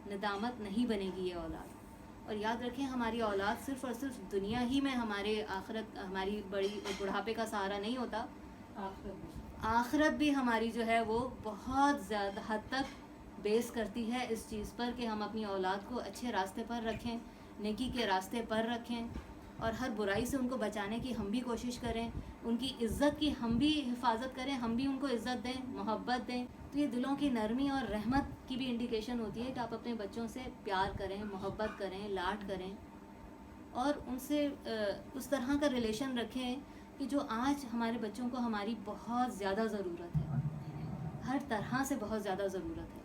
ندامت نہیں بنے گی یہ اولاد. اور یاد رکھیں ہماری اولاد صرف اور صرف دنیا ہی میں ہمارے آخرت، ہماری بڑی بڑھاپے کا سہارا نہیں ہوتا، آخرت بھی ہماری جو ہے وہ بہت زیادہ حد تک بیس کرتی ہے اس چیز پر کہ ہم اپنی اولاد کو اچھے راستے پر رکھیں، نیکی کے راستے پر رکھیں، اور ہر برائی سے ان کو بچانے کی ہم بھی کوشش کریں، ان کی عزت کی ہم بھی حفاظت کریں، ہم بھی ان کو عزت دیں، محبت دیں. تو یہ دلوں کی نرمی اور رحمت کی بھی انڈیکیشن ہوتی ہے کہ آپ اپنے بچوں سے پیار کریں، محبت کریں، لاڈ کریں، اور ان سے اس طرح کا ریلیشن رکھیں کہ جو آج ہمارے بچوں کو ہماری بہت زیادہ ضرورت ہے، ہر طرح سے بہت زیادہ ضرورت ہے.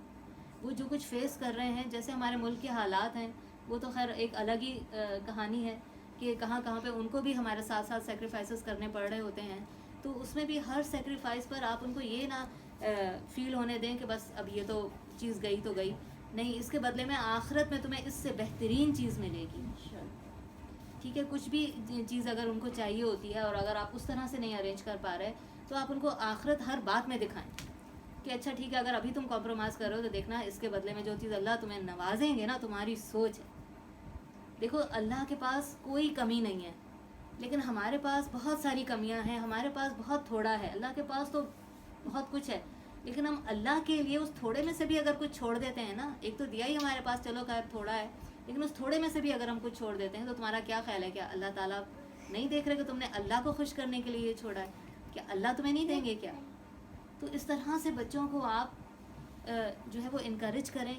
وہ جو کچھ فیس کر رہے ہیں، جیسے ہمارے ملک کے حالات ہیں، وہ تو خیر ایک الگ ہی کہانی ہے کہ کہاں پہ ان کو بھی ہمارے ساتھ ساتھ سیکریفائسز کرنے پڑ رہے ہوتے ہیں. تو اس میں بھی ہر سیکریفائس پر آپ ان کو یہ نہ فیل ہونے دیں کہ بس اب یہ تو چیز گئی تو گئی. نہیں، اس کے بدلے میں آخرت میں تمہیں اس سے بہترین چیز ملے گی. ٹھیک ہے، کچھ بھی چیز اگر ان کو چاہیے ہوتی ہے اور اگر آپ اس طرح سے نہیں ارینج کر پا رہے تو آپ ان کو آخرت ہر بات میں دکھائیں کہ اچھا ٹھیک ہے، اگر ابھی تم کمپرومائز کر رہے ہو تو دیکھنا اس کے بدلے میں جو چیز اللہ تمہیں نوازیں گے نا، تمہاری سوچ ہے. دیکھو اللہ کے پاس کوئی کمی نہیں ہے، لیکن ہمارے پاس بہت ساری کمیاں ہیں، ہمارے پاس بہت تھوڑا ہے. اللہ کے پاس تو بہت کچھ ہے، لیکن ہم اللہ کے لیے اس تھوڑے میں سے بھی اگر کچھ چھوڑ دیتے ہیں نا، ایک تو دیا ہی ہمارے پاس چلو خیر تھوڑا ہے، لیکن اس تھوڑے میں سے بھی اگر ہم کچھ چھوڑ دیتے ہیں تو تمہارا کیا خیال ہے؟ کیا اللہ تعالیٰ نہیں دیکھ رہے کہ تم نے اللہ کو خوش کرنے کے لیے یہ چھوڑا ہے؟ کیا اللہ تمہیں نہیں دیں گے کیا؟ تو اس طرح سے بچوں کو آپ جو ہے وہ انکریج کریں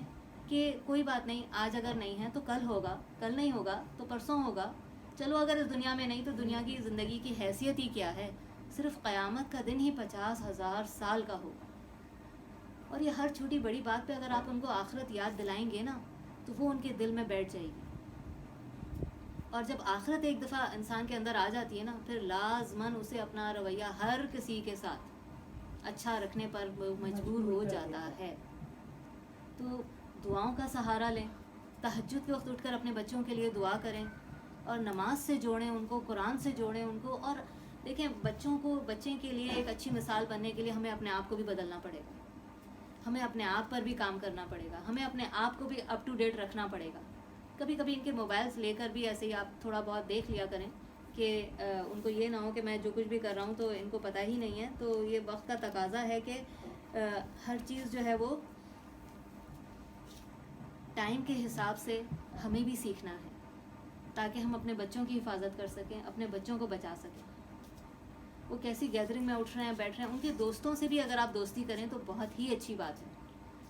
کہ کوئی بات نہیں، آج اگر نہیں ہے تو کل ہوگا، کل نہیں ہوگا تو پرسوں ہوگا. چلو اگر اس دنیا میں نہیں تو دنیا کی زندگی کی حیثیت ہی کیا ہے؟ صرف قیامت کا دن ہی 50,000 سال کا ہوگا. اور یہ ہر چھوٹی بڑی بات پہ اگر آپ ان کو آخرت یاد دلائیں گے نا تو وہ ان کے دل میں بیٹھ جائے گی. اور جب آخرت ایک دفعہ انسان کے اندر آ جاتی ہے نا، پھر لازماً اسے اپنا رویہ ہر کسی کے ساتھ اچھا رکھنے پر مجبور ہو جاتا ہے. تو دعاؤں کا سہارا لیں، تہجد کے وقت اٹھ کر اپنے بچوں کے لیے دعا کریں، اور نماز سے جوڑیں ان کو، قرآن سے جوڑیں ان کو. اور دیکھیں بچے کے لیے ایک اچھی مثال بننے کے لیے ہمیں اپنے آپ کو بھی بدلنا پڑے گا، ہمیں اپنے آپ پر بھی کام کرنا پڑے گا، ہمیں اپنے آپ کو بھی اپ ٹو ڈیٹ رکھنا پڑے گا. کبھی کبھی ان کے موبائلز لے کر بھی ایسے ہی آپ تھوڑا بہت دیکھ لیا کریں کہ ان کو یہ نہ ہو کہ میں جو کچھ بھی کر رہا ہوں تو ان کو پتہ ہی نہیں ہے. تو یہ وقت کا تقاضا ہے کہ ہر چیز جو ہے وہ ٹائم کے حساب سے ہمیں بھی سیکھنا ہے تاکہ ہم اپنے بچوں کی حفاظت کر سکیں, اپنے بچوں کو بچا سکیں. وہ کیسی گیدرنگ میں اٹھ رہے ہیں, بیٹھ رہے ہیں, ان کے دوستوں سے بھی اگر آپ دوستی کریں تو بہت ہی اچھی بات ہے.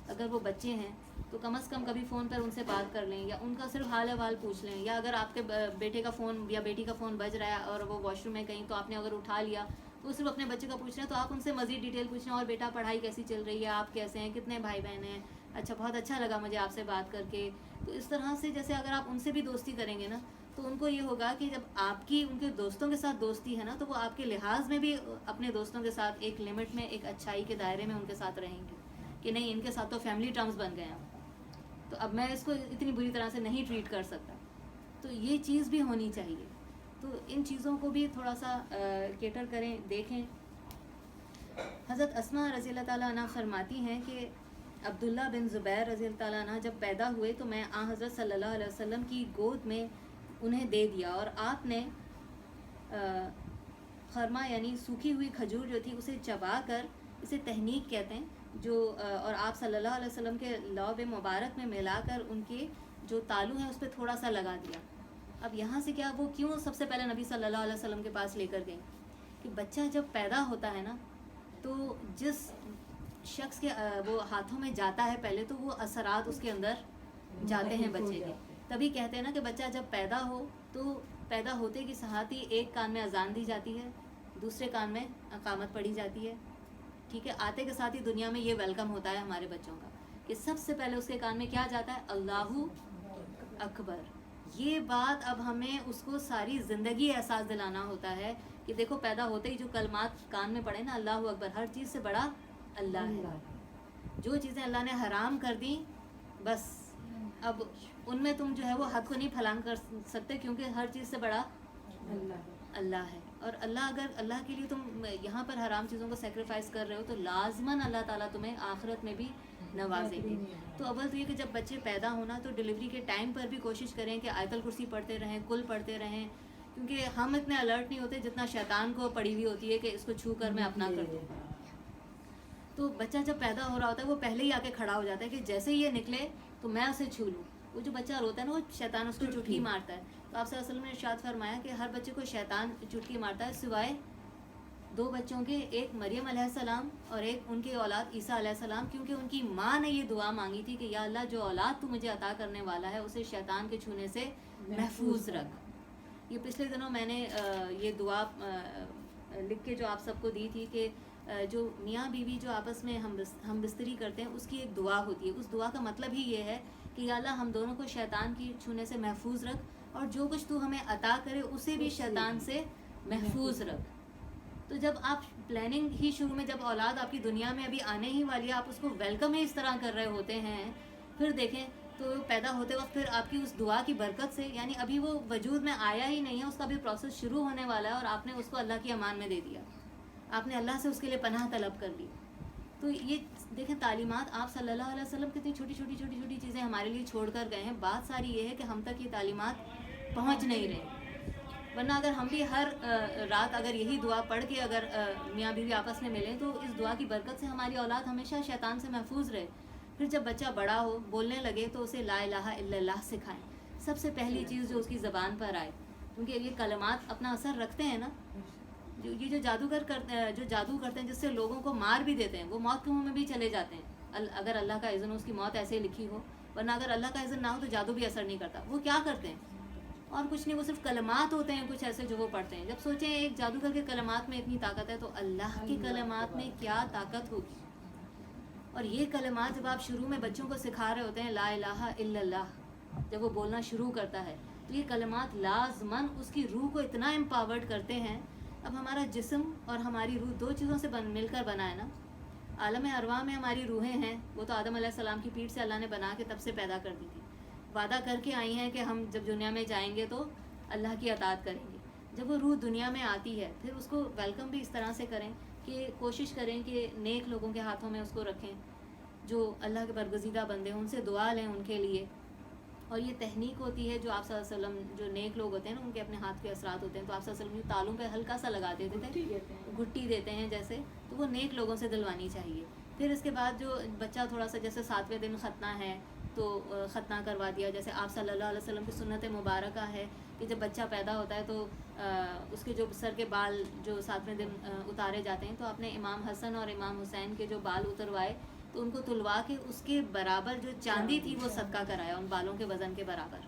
اگر وہ بچے ہیں تو کم از کم کبھی فون پر ان سے بات کر لیں, یا ان کا صرف حال احوال پوچھ لیں. یا اگر آپ کے بیٹے کا فون یا بیٹی کا فون بج رہا ہے اور وہ واش روم میں کہیں, تو آپ نے اگر اٹھا لیا تو صرف اپنے بچے کا پوچھ رہے ہیں, تو آپ ان سے مزید ڈیٹیل پوچھ رہے ہیں, اور بیٹا پڑھائی کیسی چل رہی ہے, آپ کیسے ہیں, کتنے بھائی بہن ہیں, اچھا بہت اچھا لگا مجھے آپ سے بات کر کے. تو اس طرح سے جیسے اگر آپ ان سے بھی دوستی کریں گے نا, تو ان کو یہ ہوگا کہ جب آپ کی ان کے دوستوں کے ساتھ دوستی ہے نا, تو وہ آپ کے لحاظ میں بھی اپنے دوستوں کے ساتھ ایک لمٹ میں, ایک اچھائی کے دائرے میں ان کے ساتھ رہیں گے کہ نہیں ان کے ساتھ تو فیملی ٹرمز بن گئے ہیں, تو اب میں اس کو اتنی بری طرح سے نہیں ٹریٹ کر سکتا. تو یہ چیز بھی ہونی چاہیے. تو ان چیزوں کو بھی تھوڑا سا کیٹر کریں, دیکھیں. حضرت اسماء رضی اللہ تعالیٰ عنہ فرماتی ہیں کہ عبداللہ بن زبیر رضی اللہ تعالیٰ عنہ جب پیدا ہوئے تو میں حضرت صلی اللہ علیہ وسلم کی گود میں انہیں دے دیا, اور آپ نے خرما یعنی سوکھی ہوئی کھجور جو تھی اسے چبا کر, اسے تہنیک کہتے ہیں, جو اور آپ صلی اللہ علیہ وسلم کے لعب مبارک میں ملا کر ان کے جو تالو ہیں اس پہ تھوڑا سا لگا دیا. اب یہاں سے کیا, وہ کیوں سب سے پہلے نبی صلی اللہ علیہ وسلم کے پاس لے کر گئیں کہ بچہ جب پیدا ہوتا ہے نا, تو جس شخص کے وہ ہاتھوں میں جاتا ہے پہلے, تو وہ اثرات اس کے اندر جاتے ہیں بچے کے. تبھی کہتے ہیں نا کہ بچہ جب پیدا ہو تو پیدا ہوتے کی ساتھ ہی ایک کان میں اذان دی جاتی ہے, دوسرے کان میں اقامت پڑھی جاتی ہے. ٹھیک ہے, آتے کے ساتھ ہی دنیا میں یہ ویلکم ہوتا ہے ہمارے بچوں کا کہ سب سے پہلے اس کے کان میں کیا جاتا ہے, اللہ اکبر. یہ بات اب ہمیں اس کو ساری زندگی احساس دلانا ہوتا ہے کہ دیکھو پیدا ہوتے ہی جو کلمات کان میں پڑے نا, اللہ اکبر, ہر چیز سے بڑا اللہ ہے. جو چیزیں اللہ نے حرام کر دیں بس اب ان میں تم جو ہے وہ حد کو نہیں پھلانگ کر سکتے, کیونکہ ہر چیز سے بڑا اللہ ہے. اور اللہ, اگر اللہ کے لیے تم یہاں پر حرام چیزوں کو سیکریفائس کر رہے ہو تو لازماً اللہ تعالیٰ تمہیں آخرت میں بھی نوازیں گے. تو اول تو یہ کہ جب بچے پیدا ہونا تو ڈلیوری کے ٹائم پر بھی کوشش کریں کہ آیت الکرسی پڑھتے رہیں, کل پڑھتے رہیں, کیونکہ ہم اتنے الرٹ نہیں ہوتے جتنا شیطان کو پڑی ہوئی ہوتی ہے کہ اس کو چھو کر میں اپنا کر دوں. تو بچہ جب پیدا ہو رہا ہوتا ہے وہ پہلے ہی آ کے کھڑا ہو جاتا ہے کہ جیسے ہی یہ نکلے تو میں اسے چھو لوں. وہ جو بچہ روتا ہے نا, وہ شیطان اس کو چٹکی مارتا ہے. تو آپ صلی اللہ علیہ وسلم نے ارشاد فرمایا کہ ہر بچے کو شیطان چٹکی مارتا ہے سوائے 2 بچوں کے, ایک مریم علیہ السلام اور ایک ان کی اولاد عیسیٰ علیہ السلام, کیونکہ ان کی ماں نے یہ دعا مانگی تھی کہ یا اللہ جو اولاد تو مجھے عطا کرنے والا ہے اسے شیطان کے چھونے سے محفوظ رکھ. یہ پچھلے دنوں میں نے یہ دعا لکھ کے جو آپ سب کو دی تھی کہ جو میاں بیوی جو آپس میں ہم بستری کرتے ہیں اس کی ایک دعا ہوتی ہے. اس دعا کا مطلب ہی یہ ہے کہ یا اللہ ہم دونوں کو شیطان کی چھونے سے محفوظ رکھ, اور جو کچھ تو ہمیں عطا کرے اسے بھی شیطان سے محفوظ رکھ. تو جب آپ پلاننگ ہی شروع میں, جب اولاد آپ کی دنیا میں ابھی آنے ہی والی ہے, آپ اس کو ویلکم ہی اس طرح کر رہے ہوتے ہیں, پھر دیکھیں تو پیدا ہوتے وقت پھر آپ کی اس دعا کی برکت سے, یعنی ابھی وہ وجود میں آیا ہی نہیں ہے, اس کا بھی پروسیس شروع ہونے والا ہے, اور آپ نے اس کو اللہ کی امان میں دے دیا, آپ نے اللہ سے اس کے لیے پناہ طلب کر لی. تو یہ دیکھیں تعلیمات آپ صلی اللہ علیہ وسلم کتنی چھوٹی چھوٹی چیزیں ہمارے لیے چھوڑ کر گئے ہیں. بات ساری یہ ہے کہ ہم تک یہ تعلیمات پہنچ نہیں رہے. ورنہ اگر ہم بھی ہر رات اگر یہی دعا پڑھ کے اگر میاں بیوی آپس میں ملیں تو اس دعا کی برکت سے ہماری اولاد ہمیشہ شیطان سے محفوظ رہے. پھر جب بچہ بڑا ہو, بولنے لگے, تو اسے لا الہ الا اللہ سکھائیں. سب سے پہلی چیز جو اس کی زبان پر آئے, کیونکہ یہ کلمات اپنا اثر رکھتے ہیں نا. جو جادوگر کرتے ہیں جس سے لوگوں کو مار بھی دیتے ہیں, وہ موت کے منہ میں بھی چلے جاتے ہیں اگر اللہ کا اذن ہو, اس کی موت ایسے لکھی ہو. ورنہ اگر اللہ کا اذن نہ ہو تو جادو بھی اثر نہیں کرتا. وہ کیا کرتے ہیں, اور کچھ نہیں, وہ صرف کلمات ہوتے ہیں کچھ ایسے جو وہ پڑھتے ہیں. جب سوچیں ایک جادوگر کے کلمات میں اتنی طاقت ہے, تو اللہ کی کلمات میں کیا طاقت ہوگی. اور یہ کلمات جب آپ شروع میں بچوں کو سکھا رہے ہوتے ہیں, لا الہ الا اللہ, جب وہ بولنا شروع کرتا ہے تو یہ کلمات لازماً اس کی روح کو اتنا امپاورڈ کرتے ہیں. اب ہمارا جسم اور ہماری روح 2 چیزوں سے مل کر بنا ہے نا. عالم ارواح میں ہماری روحیں ہیں, وہ تو آدم علیہ السلام کی پیٹھ سے اللہ نے بنا کے تب سے پیدا کر دی تھی. وعدہ کر کے آئی ہیں کہ ہم جب دنیا میں جائیں گے تو اللہ کی اطاعت کریں گے. جب وہ روح دنیا میں آتی ہے پھر اس کو ویلکم بھی اس طرح سے کریں کہ کوشش کریں کہ نیک لوگوں کے ہاتھوں میں اس کو رکھیں, جو اللہ کے برگزیدہ بندے ہیں, ان سے دعا لیں ان کے لیے. اور یہ تحنیک ہوتی ہے جو آپ صلی اللہ علیہ وسلم، جو نیک لوگ ہوتے ہیں نا ان کے اپنے ہاتھ کے اثرات ہوتے ہیں، تو آپ صلی اللہ علیہ وسلم تالوں پہ ہلکا سا لگا دیتے تھے، گھٹی دیتے ہیں جیسے، تو وہ نیک لوگوں سے دلوانی چاہیے. پھر اس کے بعد جو بچہ تھوڑا سا جیسے 7ویں دن ختنہ ہے تو ختنہ کروا دیا. جیسے آپ صلی اللہ علیہ وسلم کی سنت مبارکہ ہے کہ جب بچہ پیدا ہوتا ہے تو اس کے جو سر کے بال جو 7ویں دن اتارے جاتے ہیں، تو آپ نے امام حسن اور امام حسین کے جو بال اتروائے تو ان کو تلوا کے اس کے برابر جو چاندی تھی وہ صدقہ کرایا، ان بالوں کے وزن کے برابر.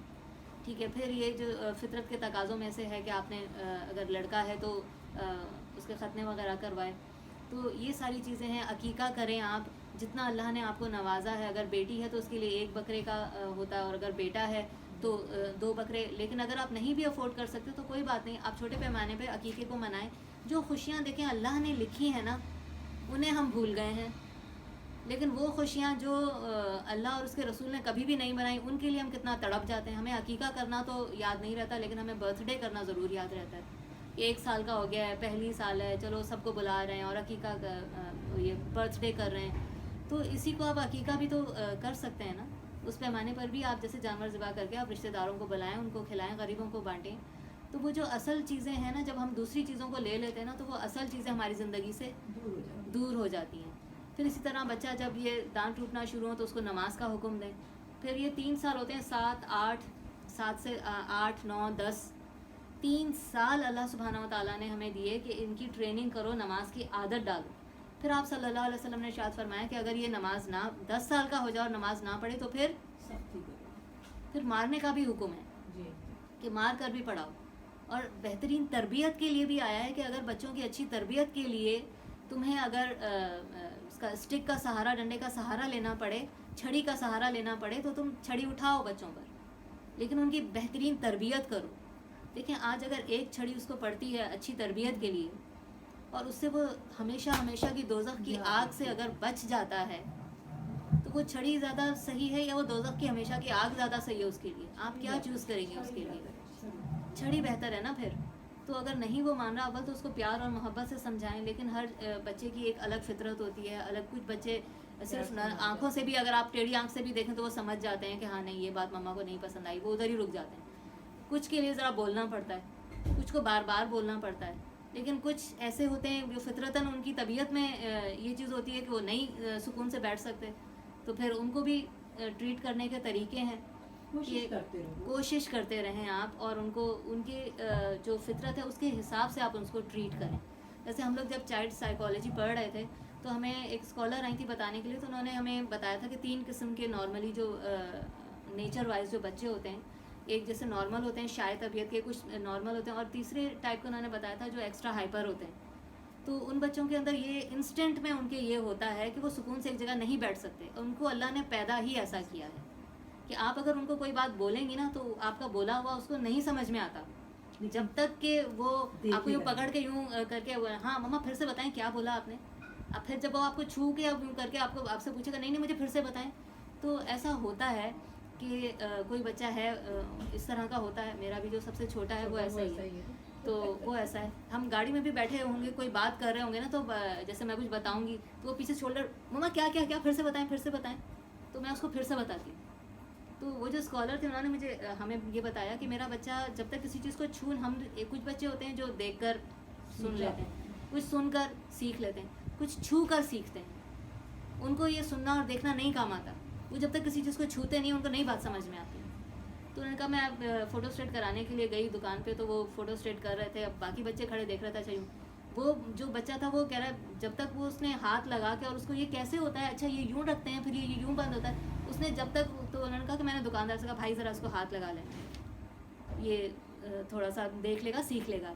ٹھیک ہے. پھر یہ جو فطرت کے تقاضوں میں سے ہے کہ آپ نے اگر لڑکا ہے تو اس کے ختنے وغیرہ کروائے. تو یہ ساری چیزیں ہیں. عقیقہ کریں آپ جتنا اللہ نے آپ کو نوازا ہے. اگر بیٹی ہے تو اس کے لیے 1 بکرے کا ہوتا ہے، اور اگر بیٹا ہے تو 2 بکرے. لیکن اگر آپ نہیں بھی افورڈ کر سکتے تو کوئی بات نہیں، آپ چھوٹے پیمانے پہ عقیقے کو منائیں. جو خوشیاں دیکھیں اللہ نے لکھی ہیں نا انہیں ہم بھول گئے ہیں، لیکن وہ خوشیاں جو اللہ اور اس کے رسول نے کبھی بھی نہیں بنائی ان کے لیے ہم کتنا تڑپ جاتے ہیں. ہمیں عقیقہ کرنا تو یاد نہیں رہتا، لیکن ہمیں برتھ ڈے کرنا ضرور یاد رہتا ہے. 1 سال کا ہو گیا ہے، پہلی سال ہے، چلو سب کو بلا رہے ہیں اور عقیقہ یہ برتھ ڈے کر رہے ہیں. تو اسی کو آپ عقیقہ بھی تو کر سکتے ہیں نا. اس پیمانے پر بھی آپ جیسے جانور ذبح کر کے آپ رشتہ داروں کو بلائیں، ان کو کھلائیں، غریبوں کو بانٹیں. تو وہ جو اصل چیزیں ہیں نا، جب ہم دوسری چیزوں کو لے لیتے ہیں نا تو وہ اصل چیزیں ہماری زندگی سے دور ہو جاتی ہیں. پھر اسی طرح بچہ جب یہ دانت ٹوٹنا شروع ہو تو اس کو نماز کا حکم دیں. پھر یہ 3 سال ہوتے ہیں، 7 سے 8 9 10 3 سال اللہ سبحانہ و تعالیٰ نے ہمیں دیے کہ ان کی ٹریننگ کرو، نماز کی عادت ڈالو. پھر آپ صلی اللہ علیہ وسلم نے ارشاد فرمایا کہ اگر یہ نماز نہ 10 سال کا ہو جائے اور نماز نہ پڑھے تو پھر مارنے کا بھی حکم ہے کہ مار کر بھی پڑھاؤ. اور بہترین تربیت کے لیے بھی آیا ہے کہ اگر بچوں کی اچھی تربیت کے لیے تمہیں اگر اس کا اسٹک کا سہارا، ڈنڈے کا سہارا لینا پڑے، چھڑی کا سہارا لینا پڑے تو تم چھڑی اٹھاؤ بچوں پر، لیکن ان کی بہترین تربیت کرو. دیکھیں آج اگر ایک چھڑی اس کو پڑتی ہے اچھی تربیت کے لیے اور اس سے وہ ہمیشہ ہمیشہ کی دوزخ کی آگ سے اگر بچ جاتا ہے تو وہ چھڑی زیادہ صحیح ہے یا وہ دوزخ کی ہمیشہ کی آگ زیادہ صحیح ہے اس کے لیے؟ آپ کیا چوز کریں گے اس کے لیے؟ چھڑی بہتر ہے نا. پھر تو اگر نہیں وہ مان رہا اول تو اس کو پیار اور محبت سے سمجھائیں. لیکن ہر بچے کی ایک الگ فطرت ہوتی ہے، الگ. کچھ بچے صرف آنکھوں سے بھی، اگر آپ ٹیڑھی آنکھ سے بھی دیکھیں تو وہ سمجھ جاتے ہیں کہ ہاں نہیں یہ بات مما کو نہیں پسند آئی، وہ ادھر ہی رک جاتے ہیں. کچھ کے لیے ذرا بولنا پڑتا ہے، کچھ کو بار بار بولنا پڑتا ہے. لیکن کچھ ایسے ہوتے ہیں جو فطرتاً ان کی طبیعت میں یہ چیز ہوتی ہے کہ وہ نہیں سکون سے بیٹھ سکتے، تو پھر ان کو بھی ٹریٹ کرنے کے طریقے ہیں. کوشش کرتے رہیں آپ، اور ان کو ان کی جو فطرت ہے اس کے حساب سے آپ ان کو ٹریٹ کریں. جیسے ہم لوگ جب چائلڈ سائیکالوجی پڑھ رہے تھے تو ہمیں ایک اسکالر آئی تھی بتانے کے لیے، تو انہوں نے ہمیں بتایا تھا کہ 3 قسم کے نارملی جو نیچر وائز جو بچے ہوتے ہیں، ایک جیسے نارمل ہوتے ہیں شاید طبیعت کے، کچھ نارمل ہوتے ہیں، اور تیسرے ٹائپ کو انہوں نے بتایا تھا جو ایکسٹرا ہائپر ہوتے ہیں. تو ان بچوں کے اندر یہ انسٹنٹ میں ان کے یہ ہوتا ہے کہ وہ سکون سے ایک جگہ نہیں بیٹھ سکتے. ان کو اللہ نے پیدا ہی ایسا کیا ہے کہ آپ اگر ان کو کوئی بات بولیں گی نا تو آپ کا بولا ہوا اس کو نہیں سمجھ میں آتا جب تک کہ وہ آپ کو یوں پکڑ کے یوں کر کے ہاں مما پھر سے بتائیں کیا بولا آپ نے. اب پھر جب وہ آپ کو چھو کے اب یوں کر کے آپ سے پوچھے گا نہیں مجھے پھر سے بتائیں. تو ایسا ہوتا ہے کہ کوئی بچہ ہے اس طرح کا ہوتا ہے. میرا بھی جو سب سے چھوٹا ہے وہ ایسا ہی ہے. تو وہ ایسا ہے، ہم گاڑی میں بھی بیٹھے ہوں گے، کوئی بات کر رہے ہوں گے نا، تو جیسے میں کچھ بتاؤں گی تو وہ پیچھے شولڈر مما کیا کیا کیا پھر سے بتائیں پھر سے بتائیں. تو میں اس کو پھر سے بتاتی ہوں. تو وہ جو اسکالر تھے انہوں نے ہمیں یہ بتایا کہ میرا بچہ جب تک کسی چیز کو ہم کچھ بچے ہوتے ہیں جو دیکھ کر سن لیتے ہیں، کچھ سن کر سیکھ لیتے ہیں، کچھ چھو کر سیکھتے ہیں. ان کو یہ سننا اور دیکھنا نہیں کام آتا. وہ جب تک کسی چیز کو چھوتے نہیں ان کو نہیں بات سمجھ میں آتی. تو انہوں نے کہا میں فوٹو اسٹیٹ کرانے کے لیے گئی دکان پہ، تو وہ فوٹو اسٹیٹ کر رہے تھے. اب باقی بچے کھڑے دیکھ رہا تھا. چاہیے وہ جو بچہ تھا وہ کہہ رہا ہے جب تک وہ اس نے ہاتھ لگا کے اور اس کو یہ کیسے ہوتا ہے، اچھا یہ یوں رکھتے ہیں پھر یہ یوں بند ہوتا ہے، اس نے جب تک. تو انہوں نے کہا کہ میں نے دکاندار سے کہا بھائی ذرا اس کو ہاتھ لگا لیں، یہ تھوڑا سا دیکھ لے گا سیکھ لے گا.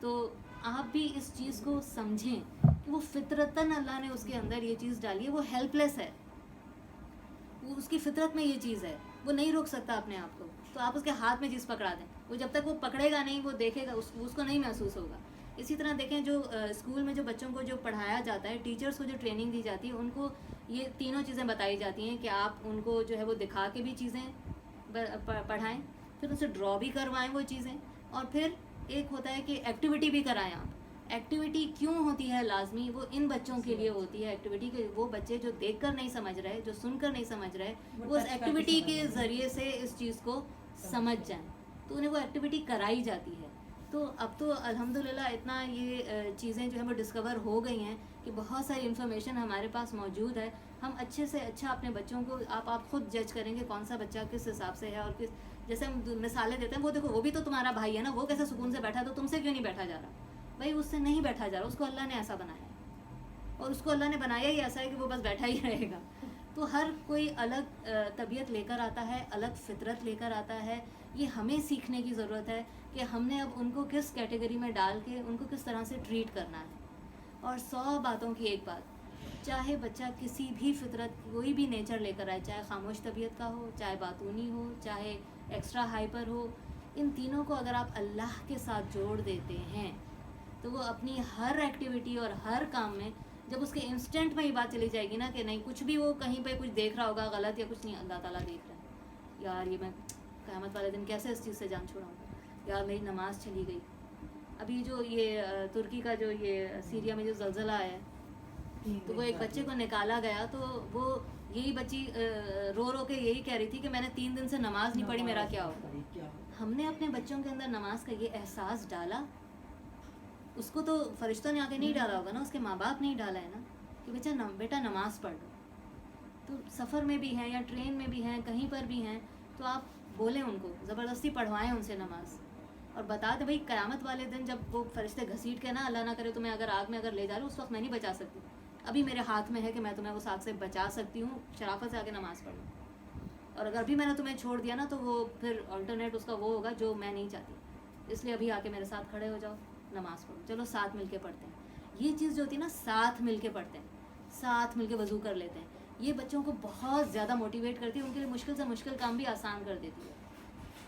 تو آپ بھی اس چیز کو سمجھیں کہ وہ فطرتاً اللہ نے اس کے اندر یہ چیز ڈالی ہے. وہ ہیلپ لیس ہے، وہ اس کی فطرت میں یہ چیز ہے، وہ نہیں روک سکتا اپنے آپ کو. تو آپ اس کے ہاتھ میں چیز پکڑا دیں، وہ جب تک وہ پکڑے گا نہیں وہ دیکھے گا اس کو نہیں محسوس ہوگا. اسی طرح دیکھیں جو اسکول میں جو بچوں کو جو پڑھایا جاتا ہے، ٹیچرز کو جو ٹریننگ دی جاتی ہے، ان کو یہ تینوں چیزیں بتائی جاتی ہیں کہ آپ ان کو جو ہے وہ دکھا کے بھی چیزیں پڑھائیں، پھر ان سے ڈرا بھی کروائیں وہ چیزیں، اور پھر ایک ہوتا ہے کہ ایکٹیویٹی بھی کرائیں آپ. ایکٹیویٹی کیوں ہوتی ہے لازمی؟ وہ ان بچوں کے لیے ہوتی ہے ایکٹیویٹی کہ وہ بچے جو دیکھ کر نہیں سمجھ رہے، جو سن کر نہیں سمجھ رہے، وہ اس ایکٹیویٹی کے ذریعے سے اس چیز کو سمجھ جائیں، تو انہیں وہ ایکٹیویٹی کرائی جاتی ہے. تو اب تو الحمدللہ اتنا یہ چیزیں جو ہیں وہ ڈسکور ہو گئی ہیں کہ بہت ساری انفارمیشن ہمارے پاس موجود ہے. ہم اچھے سے اچھا اپنے بچوں کو آپ خود جج کریں گے کون سا بچہ کس حساب سے ہے، اور کس جیسے ہم مثالیں دیتے ہیں، وہ دیکھو وہ بھی تو تمہارا بھائی ہے نا، وہ کیسے سکون سے بیٹھا، تو تم سے کیوں نہیں بیٹھا جا رہا؟ بھائی اس سے نہیں بیٹھا جا رہا، اس کو اللہ نے ایسا بنایا ہے، اور اس کو اللہ نے بنایا ہی ایسا ہے کہ وہ بس بیٹھا ہی رہے گا. تو ہر کوئی الگ طبیعت لے کر آتا ہے، الگ فطرت لے کر آتا ہے. یہ ہمیں سیکھنے کی ضرورت ہے کہ ہم نے اب ان کو کس کیٹیگری میں ڈال کے ان کو کس طرح سے ٹریٹ کرنا ہے. اور 100 باتوں کی ایک بات، چاہے بچہ کسی بھی فطرت کوئی بھی نیچر لے کر آئے، چاہے خاموش طبیعت کا ہو، چاہے باتونی ہو، چاہے ایکسٹرا ہائپر ہو، ان تینوں کو اگر آپ اللہ کے ساتھ جوڑ دیتے ہیں تو وہ اپنی ہر ایکٹیویٹی اور ہر کام میں، جب اس کے انسٹنٹ میں یہ بات چلی جائے گی نا کہ نہیں کچھ بھی وہ کہیں پہ کچھ دیکھ رہا ہوگا غلط یا کچھ نہیں، اللہ تعالیٰ دیکھ رہا ہے، یار یہ میں قیامت والے دن کیسے اس چیز سے جان چھڑاؤں گا، یار میری نماز چلی گئی. ابھی جو یہ ترکی کا جو یہ سیریا میں جو زلزلہ آیا ہے، تو وہ ایک بچے کو نکالا گیا، تو وہ یہی بچی رو رو کے یہی کہہ رہی تھی کہ میں نے 3 دن سے نماز نہیں پڑھی، میرا کیا ہوگا. ہم نے اپنے بچوں کے اندر نماز کا یہ احساس ڈالا. اس کو تو فرشتوں نے آگے نہیں ڈالا ہوگا نا، اس کے ماں باپ نہیں ڈالا ہے نا کہ بیٹا نماز پڑھ لو. تو سفر میں بھی ہیں یا ٹرین میں بھی ہیں، کہیں پر بھی ہیں، تو آپ بولیں ان کو، زبردستی پڑھوائیں ان سے نماز، اور بتا دیں بھائی قیامت والے دن جب وہ فرشتے گھسیٹ کے نا اللہ نہ کرے تمہیں اگر آگ میں اگر لے جا رہے ہو، اس وقت میں نہیں بچا سکتی، ابھی میرے ہاتھ میں ہے کہ میں تمہیں اس آگ سے بچا سکتی ہوں، شرافت سے آ کے نماز پڑھ لو. اور اگر ابھی میں نے تمہیں چھوڑ دیا نا تو وہ پھر آلٹرنیٹ اس کا وہ ہوگا جو میں نہیں چاہتی، اس لیے ابھی آ کے میرے ساتھ کھڑے ہو جاؤ، نماز پڑھو، چلو ساتھ مل کے پڑھتے ہیں. یہ چیز جو ہوتی ہے نا، ساتھ مل کے پڑھتے ہیں، ساتھ مل کے وضو کر لیتے ہیں، یہ بچوں کو بہت زیادہ موٹیویٹ کرتی ہے، ان کے لیے مشکل سے مشکل کام بھی آسان کر دیتی ہے.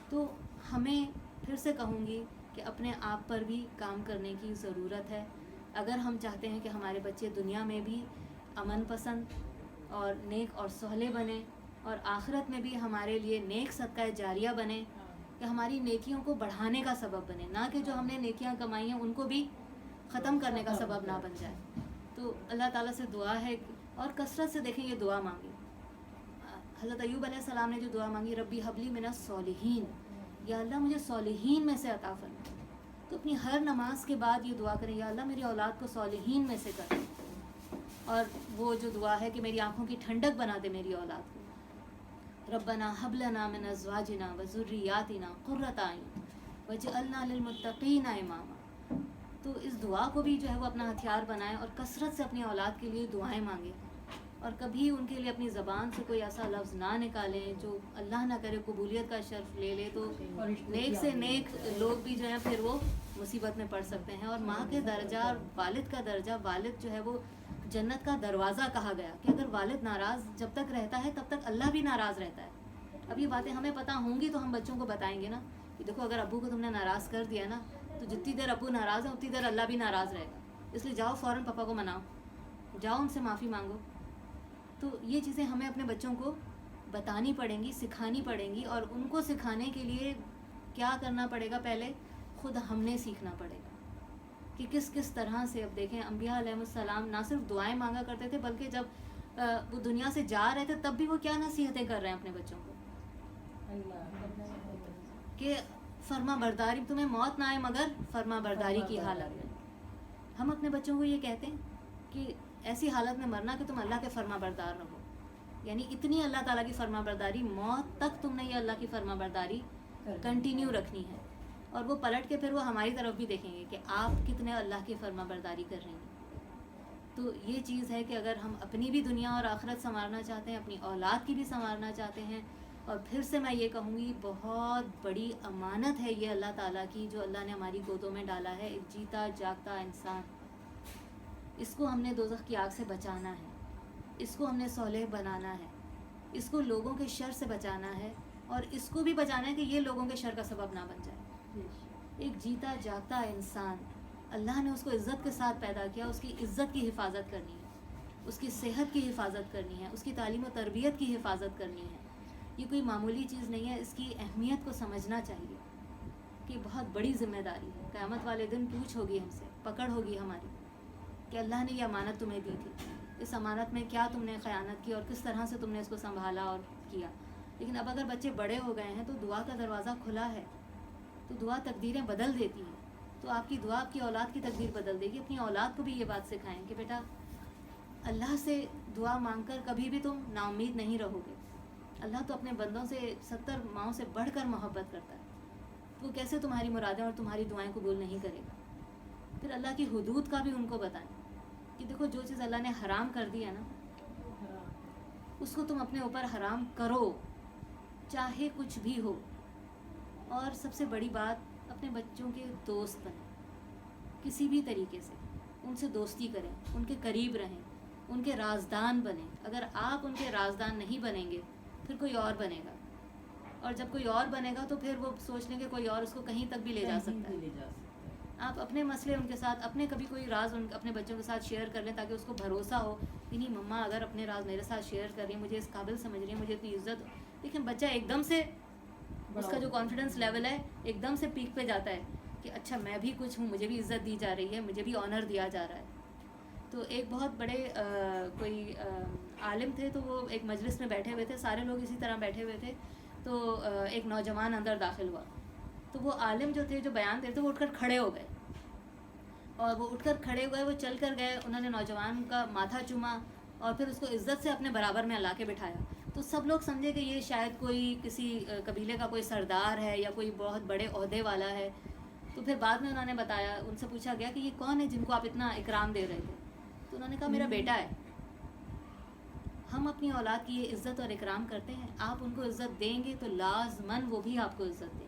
تو ہمیں پھر سے کہوں گی کہ اپنے آپ پر بھی کام کرنے کی ضرورت ہے. اگر ہم چاہتے ہیں کہ ہمارے بچے دنیا میں بھی امن پسند اور نیک اور صالح بنیں، اور آخرت میں بھی ہمارے لیے نیک صدقہ جاریہ بنے، کہ ہماری نیکیوں کو بڑھانے کا سبب بنے، نہ کہ جو ہم نے نیکیاں کمائی ہیں ان کو بھی ختم کرنے کا سبب نہ بن جائے. تو اللہ تعالیٰ سے دعا ہے، اور کثرت سے دیکھیں یہ دعا مانگی. حضرت ایوب علیہ السلام نے جو دعا مانگی، ربی حبلی من الصالحین، یا اللہ مجھے صالحین میں سے عطا فرما. تو اپنی ہر نماز کے بعد یہ دعا کریں، یا اللہ میری اولاد کو صالحین میں سے کر. اور وہ جو دعا ہے کہ میری آنکھوں کی ٹھنڈک بنا دے میری اولاد کو، ربنا حب لنا من ازواجنا وذریاتنا قرۃ اعین واجعلنا للمتقین اماما. تو اس دعا کو بھی جو ہے وہ اپنا ہتھیار بنائیں، اور کثرت سے اپنی اولاد کے لیے دعائیں مانگیں، اور کبھی ان کے لیے اپنی زبان سے کوئی ایسا لفظ نہ نکالیں جو اللہ نہ کرے قبولیت کا شرف لے لے، تو نیک سے نیک لوگ بھی جو ہیں پھر وہ مصیبت میں پڑ سکتے ہیں. اور ماں کے درجہ اور والد کا درجہ، والد جو ہے وہ جنت کا دروازہ کہا گیا، کہ اگر والد ناراض جب تک رہتا ہے تب تک اللہ بھی ناراض رہتا ہے. اب یہ باتیں ہمیں پتہ ہوں گی تو ہم بچوں کو بتائیں گے نا کہ دیکھو اگر ابو کو تم نے ناراض کر دیا نا تو جتنی دیر ابو ناراض ہے اتنی دیر اللہ بھی ناراض رہے گا، اس لیے جاؤ فوراً پاپا کو مناؤ، جاؤ ان سے معافی مانگو. تو یہ چیزیں ہمیں اپنے بچوں کو بتانی پڑیں گی، سکھانی پڑیں گی. اور ان کو سکھانے کے لیے کیا کرنا پڑے گا؟ پہلے خود ہم نے سیکھنا پڑے گا کہ کس کس طرح سے. اب دیکھیں انبیاء علیہ السلام نہ صرف دعائیں مانگا کرتے تھے، بلکہ جب وہ دنیا سے جا رہے تھے تب بھی وہ کیا نصیحتیں کر رہے ہیں اپنے بچوں کو، کہ فرما برداری، تمہیں موت نہ آئے مگر فرما برداری کی حالت میں. ہم اپنے بچوں کو یہ کہتے ہیں کہ ایسی حالت میں مرنا کہ تم اللہ کے فرما بردار رہو، یعنی اتنی اللہ تعالیٰ کی فرما برداری، موت تک تم نے یہ اللہ کی فرما برداری کنٹینیو رکھنی ہے. اور وہ پلٹ کے پھر وہ ہماری طرف بھی دیکھیں گے کہ آپ کتنے اللہ کی فرما برداری کر رہی ہیں. تو یہ چیز ہے کہ اگر ہم اپنی بھی دنیا اور آخرت سنوارنا چاہتے ہیں، اپنی اولاد کی بھی سنوارنا چاہتے ہیں، اور پھر سے میں یہ کہوں گی بہت بڑی امانت ہے یہ اللہ تعالیٰ کی جو اللہ نے ہماری گودوں میں ڈالا ہے، ایک جیتا جاگتا انسان. اس کو ہم نے دوزخ کی آگ سے بچانا ہے، اس کو ہم نے صالح بنانا ہے، اس کو لوگوں کے شر سے بچانا ہے، اور اس کو بھی بچانا ہے کہ یہ لوگوں کے شر کا سبب نہ بن جائے. ایک جیتا جاگتا انسان، اللہ نے اس کو عزت کے ساتھ پیدا کیا، اس کی عزت کی حفاظت کرنی ہے، اس کی صحت کی حفاظت کرنی ہے، اس کی تعلیم و تربیت کی حفاظت کرنی ہے. یہ کوئی معمولی چیز نہیں ہے، اس کی اہمیت کو سمجھنا چاہیے کہ بہت بڑی ذمہ داری ہے. قیامت والے دن پوچھ ہوگی ہم سے، پکڑ ہوگی ہماری کہ اللہ نے یہ امانت تمہیں دی تھی، اس امانت میں کیا تم نے خیانت کی اور کس طرح سے تم نے اس کو سنبھالا اور کیا۔ لیکن اب اگر بچے بڑے ہو گئے ہیں تو دعا کا دروازہ کھلا ہے، تو دعا تقدیریں بدل دیتی ہے۔ تو آپ کی دعا آپ کی اولاد کی تقدیر بدل دے گی۔ اپنی اولاد کو بھی یہ بات سکھائیں کہ بیٹا اللہ سے دعا مانگ کر کبھی بھی تم نا امید نہیں رہو گے۔ اللہ تو اپنے بندوں سے 70 ماؤں سے بڑھ کر محبت کرتا ہے، وہ کیسے تمہاری مرادیں اور تمہاری دعائیں قبول نہیں کرے گا۔ پھر اللہ کی حدود کا بھی ان کو بتائیں کہ دیکھو جو چیز اللہ نے حرام کر دی ہے نا، اس کو تم اپنے اوپر حرام کرو چاہے کچھ بھی ہو۔ اور سب سے بڑی بات، اپنے بچوں کے دوست بنیں، کسی بھی طریقے سے ان سے دوستی کریں، ان کے قریب رہیں، ان کے رازدان بنیں۔ اگر آپ ان کے رازدان نہیں بنیں گے پھر کوئی اور بنے گا، اور جب کوئی اور بنے گا تو پھر وہ سوچ لیں گے کوئی اور اس کو کہیں تک بھی لے جا سکتا ہے۔ آپ اپنے مسئلے ان کے ساتھ، اپنے کبھی کوئی راز اپنے بچوں کے ساتھ شیئر کر لیں تاکہ اس کو بھروسہ ہو کہ نہیں مما اگر اپنے راز میرے ساتھ شیئر کر رہی ہیں، مجھے اس قابل سمجھ رہی ہیں، مجھے اتنی عزت۔ لیکن بچہ ایک دم سے اس کا جو کانفیڈنس لیول ہے ایک دم سے پیک پہ جاتا ہے کہ اچھا میں بھی کچھ ہوں، مجھے بھی عزت دی جا رہی ہے، مجھے بھی آنر دیا جا رہا ہے۔ تو ایک بہت بڑے کوئی عالم تھے، تو وہ ایک مجلس میں بیٹھے ہوئے تھے، سارے لوگ اسی طرح بیٹھے ہوئے تھے، تو ایک نوجوان اندر داخل ہوا، تو وہ عالم جو تھے جو بیان دیتے تھے وہ اٹھ کر کھڑے ہو گئے، اور وہ اٹھ کر کھڑے ہوئے، وہ چل کر گئے، انہوں نے نوجوان کا ماتھا چوما اور پھر اس کو عزت سے اپنے برابر میں لا کے بٹھایا۔ تو سب لوگ سمجھے کہ یہ شاید کوئی کسی قبیلے کا کوئی سردار ہے یا کوئی بہت بڑے عہدے والا ہے۔ تو پھر بعد میں انہوں نے بتایا، ان سے پوچھا گیا کہ یہ کون ہے جن کو آپ اتنا اکرام دے رہے تھے؟ تو انہوں نے کہا میرا بیٹا ہے۔ ہم اپنی اولاد کی یہ عزت اور اکرام کرتے ہیں، آپ ان کو عزت دیں گے تو لازماً وہ بھی آپ کو عزت دیں گے۔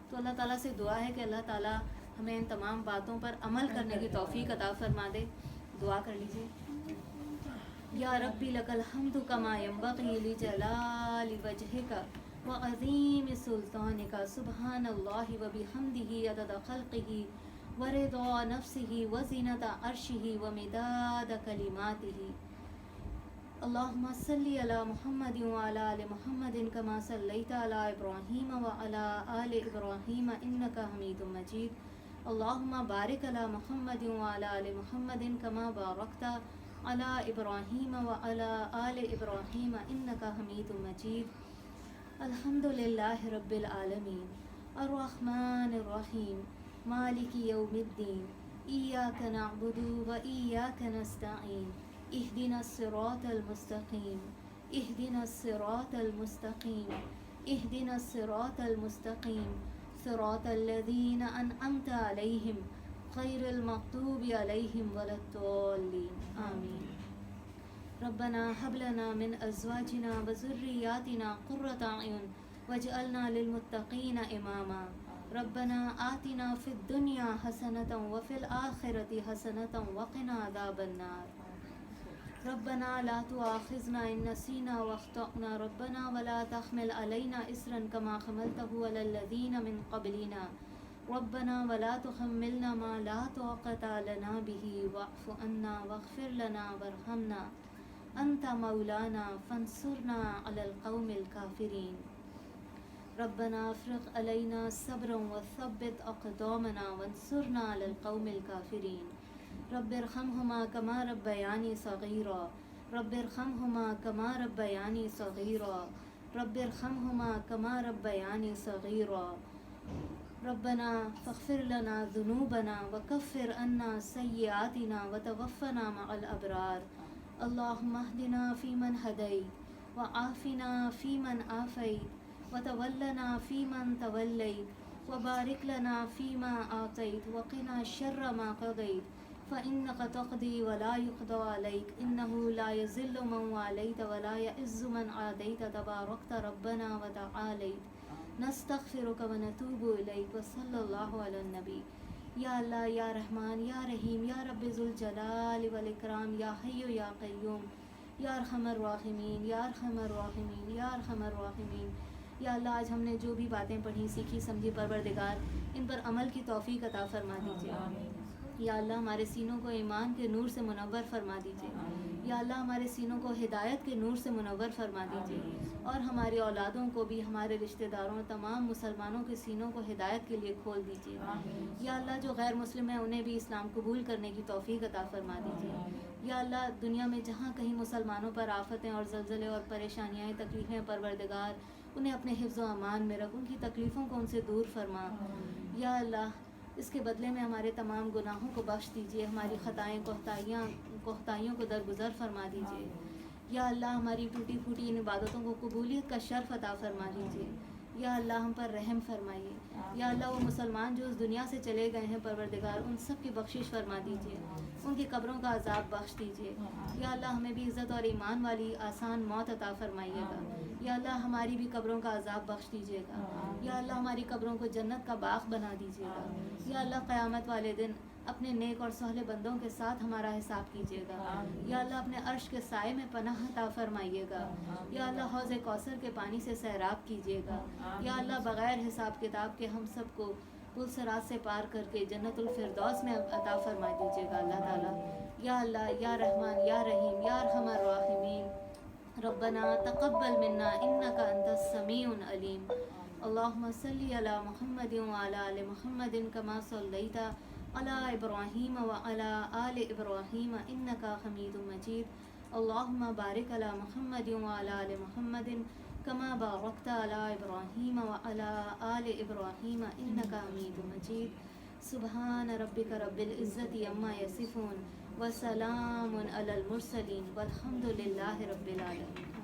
تو اللہ تعالیٰ سے دعا ہے کہ اللہ تعالیٰ ہمیں ان تمام باتوں پر عمل کرنے کی توفیق عطا فرما دے۔ دعا کر لیجیے۔ یا ربی لک الحمد کما ینبغی لجلال وجہک وعظیم سلطانک، سبحان اللہ وبحمدہ عدد خلقہ ورضا نفسہ وزینۃ عرشہ ومداد کلماتہ۔ اللہم صلی علی محمد وعلی آل محمد کما صلیت علی ابراہیم وعلی آل ابراہیم انک حمید مجید۔ اللہم بارک علی محمد وعلی آل محمد کما بارکت علی ابراہیم وعلی آل ابراہیم انک حمید مجید۔ الحمد للہ رب العالمین، الرحمن الرحیم، مالک یوم الدین، ایاک نعبد و ایاک نستعین، اہدنا الصراط المستقیم، اہدنا الصراط المستقیم، اہدنا الصراط المستقیم، صراط الذین انعمت علیہم غیر المغضوب علیہم ولا الضالین، آمین۔ ربنا هب لنا من ازواجنا وذرياتنا قرة اعین واجعلنا للمتقین اماما۔ ربنا آتنا فی الدنیا حسنة وفی الآخرة حسنة وقنا عذاب النار۔ ربنا لا تؤاخذنا إن نسينا واخطأنا، ربنا ولا تحمل علينا إصرا كما حملته على الذين من قبلنا، ربنا ولا تحملنا ما لا طاقة لنا به واعف عنا واغفر لنا وارحمنا أنت مولانا فانصرنا على القوم الكافرين۔ ربنا افرغ علينا صبرا وثبت أقدامنا وانصرنا على القوم الكافرين۔ رب ارحمهما كما ربياني صغيرا، رب ارحمهما كما ربياني صغيرا، رب ارحمهما كما ربياني صغيرا۔ ربنا فاغفر لنا ذنوبنا وكفر عنا سيئاتنا وتوفنا مع الأبرار۔ اللهم اهدنا فيمن هديت وعافنا فيمن عافيت وتولنا فيمن توليت وبارك لنا فيما أعطيت وقنا شر ما قضيت فإنك تقضي ولا يقضى عليك إنه لا يذل من واليت ولا يعز من عاديت تباركت ربنا وتعاليت۔ نستغفرك ونتوب إليك وصلى الله على النبي۔ یا اللہ، یا رحمان، یا رحیم، یا رب ذوالجلال والإکرام، یا حی یا قیوم، یا ارحم الراحمین، یا ارحم الراحمین، یا ارحم الراحمین۔ یا اللہ، آج ہم نے جو بھی باتیں پڑھی، سیکھی، سمجھی، پروردگار ان پر عمل کی توفیق عطا فرما دیجیے۔ یا اللہ ہمارے سینوں کو ایمان کے نور سے منور فرما دیجیے. یا اللہ ہمارے سینوں کو ہدایت کے نور سے منور فرما دیجیے, اور ہماری اولادوں کو بھی, ہمارے رشتہ داروں, تمام مسلمانوں کے سینوں کو ہدایت کے لیے کھول دیجیے. یا اللہ جو غیر مسلم ہیں انہیں بھی اسلام قبول کرنے کی توفیق عطا فرما دیجیے. یا اللہ دنیا میں جہاں کہیں مسلمانوں پر آفتیں اور زلزلے اور پریشانیاں, تکلیفیں, پروردگار انہیں اپنے حفظ و امان میں رکھ, ان کی تکلیفوں کو ان سے دور فرما. یا اللہ اس کے بدلے میں ہمارے تمام گناہوں کو بخش دیجیے, ہماری خطائیں, کوتاہیوں کو درگزر فرما دیجیے. یا اللہ ہماری ٹوٹی پھوٹی ان عبادتوں کو قبولیت کا شرف عطا فرما دیجیے. یا اللہ ہم پر رحم فرمائیے. یا اللہ وہ مسلمان جو اس دنیا سے چلے گئے ہیں پروردگار ان سب کی بخشش فرما دیجیے, ان کی قبروں کا عذاب بخش دیجیے. یا اللہ ہمیں بھی عزت اور ایمان والی آسان موت عطا فرمائیے گا. یا اللہ ہماری بھی قبروں کا عذاب بخش دیجیے گا. یا اللہ ہماری قبروں کو جنت کا باغ بنا دیجیے گا. یا اللہ قیامت والے دن اپنے نیک اور صالح بندوں کے ساتھ ہمارا حساب کیجیے گا. یا اللہ اپنے عرش کے سائے میں پناہ عطا فرمائیے گا. یا اللہ حوض کوثر کے پانی سے سیراب کیجیے گا. یا اللہ بغیر حساب کتاب کے ہم سب کو پل صراط سے پار کر کے جنت الفردوس میں عطا فرما دیجیے گا اللہ تعالیٰ. یا اللہ یا رحمان یا رحیم یا ارحم الراحمین, ربنا تقبل منا انک انت السمیع العلیم. اللہم صلی علی محمد وعلی آل محمد کما صلیت علی ابراہیم وعلی آل ابراہیم انک حمید مجید. اللہم بارک علی محمد وعلی آل محمد کما بارکت علی ابراہیم وعلی آل ابراہیم انک حمید مجید. سبحان ربک رب العزت عما یصفون وسلام علی المرسلین والحمد للہ رب العالمین.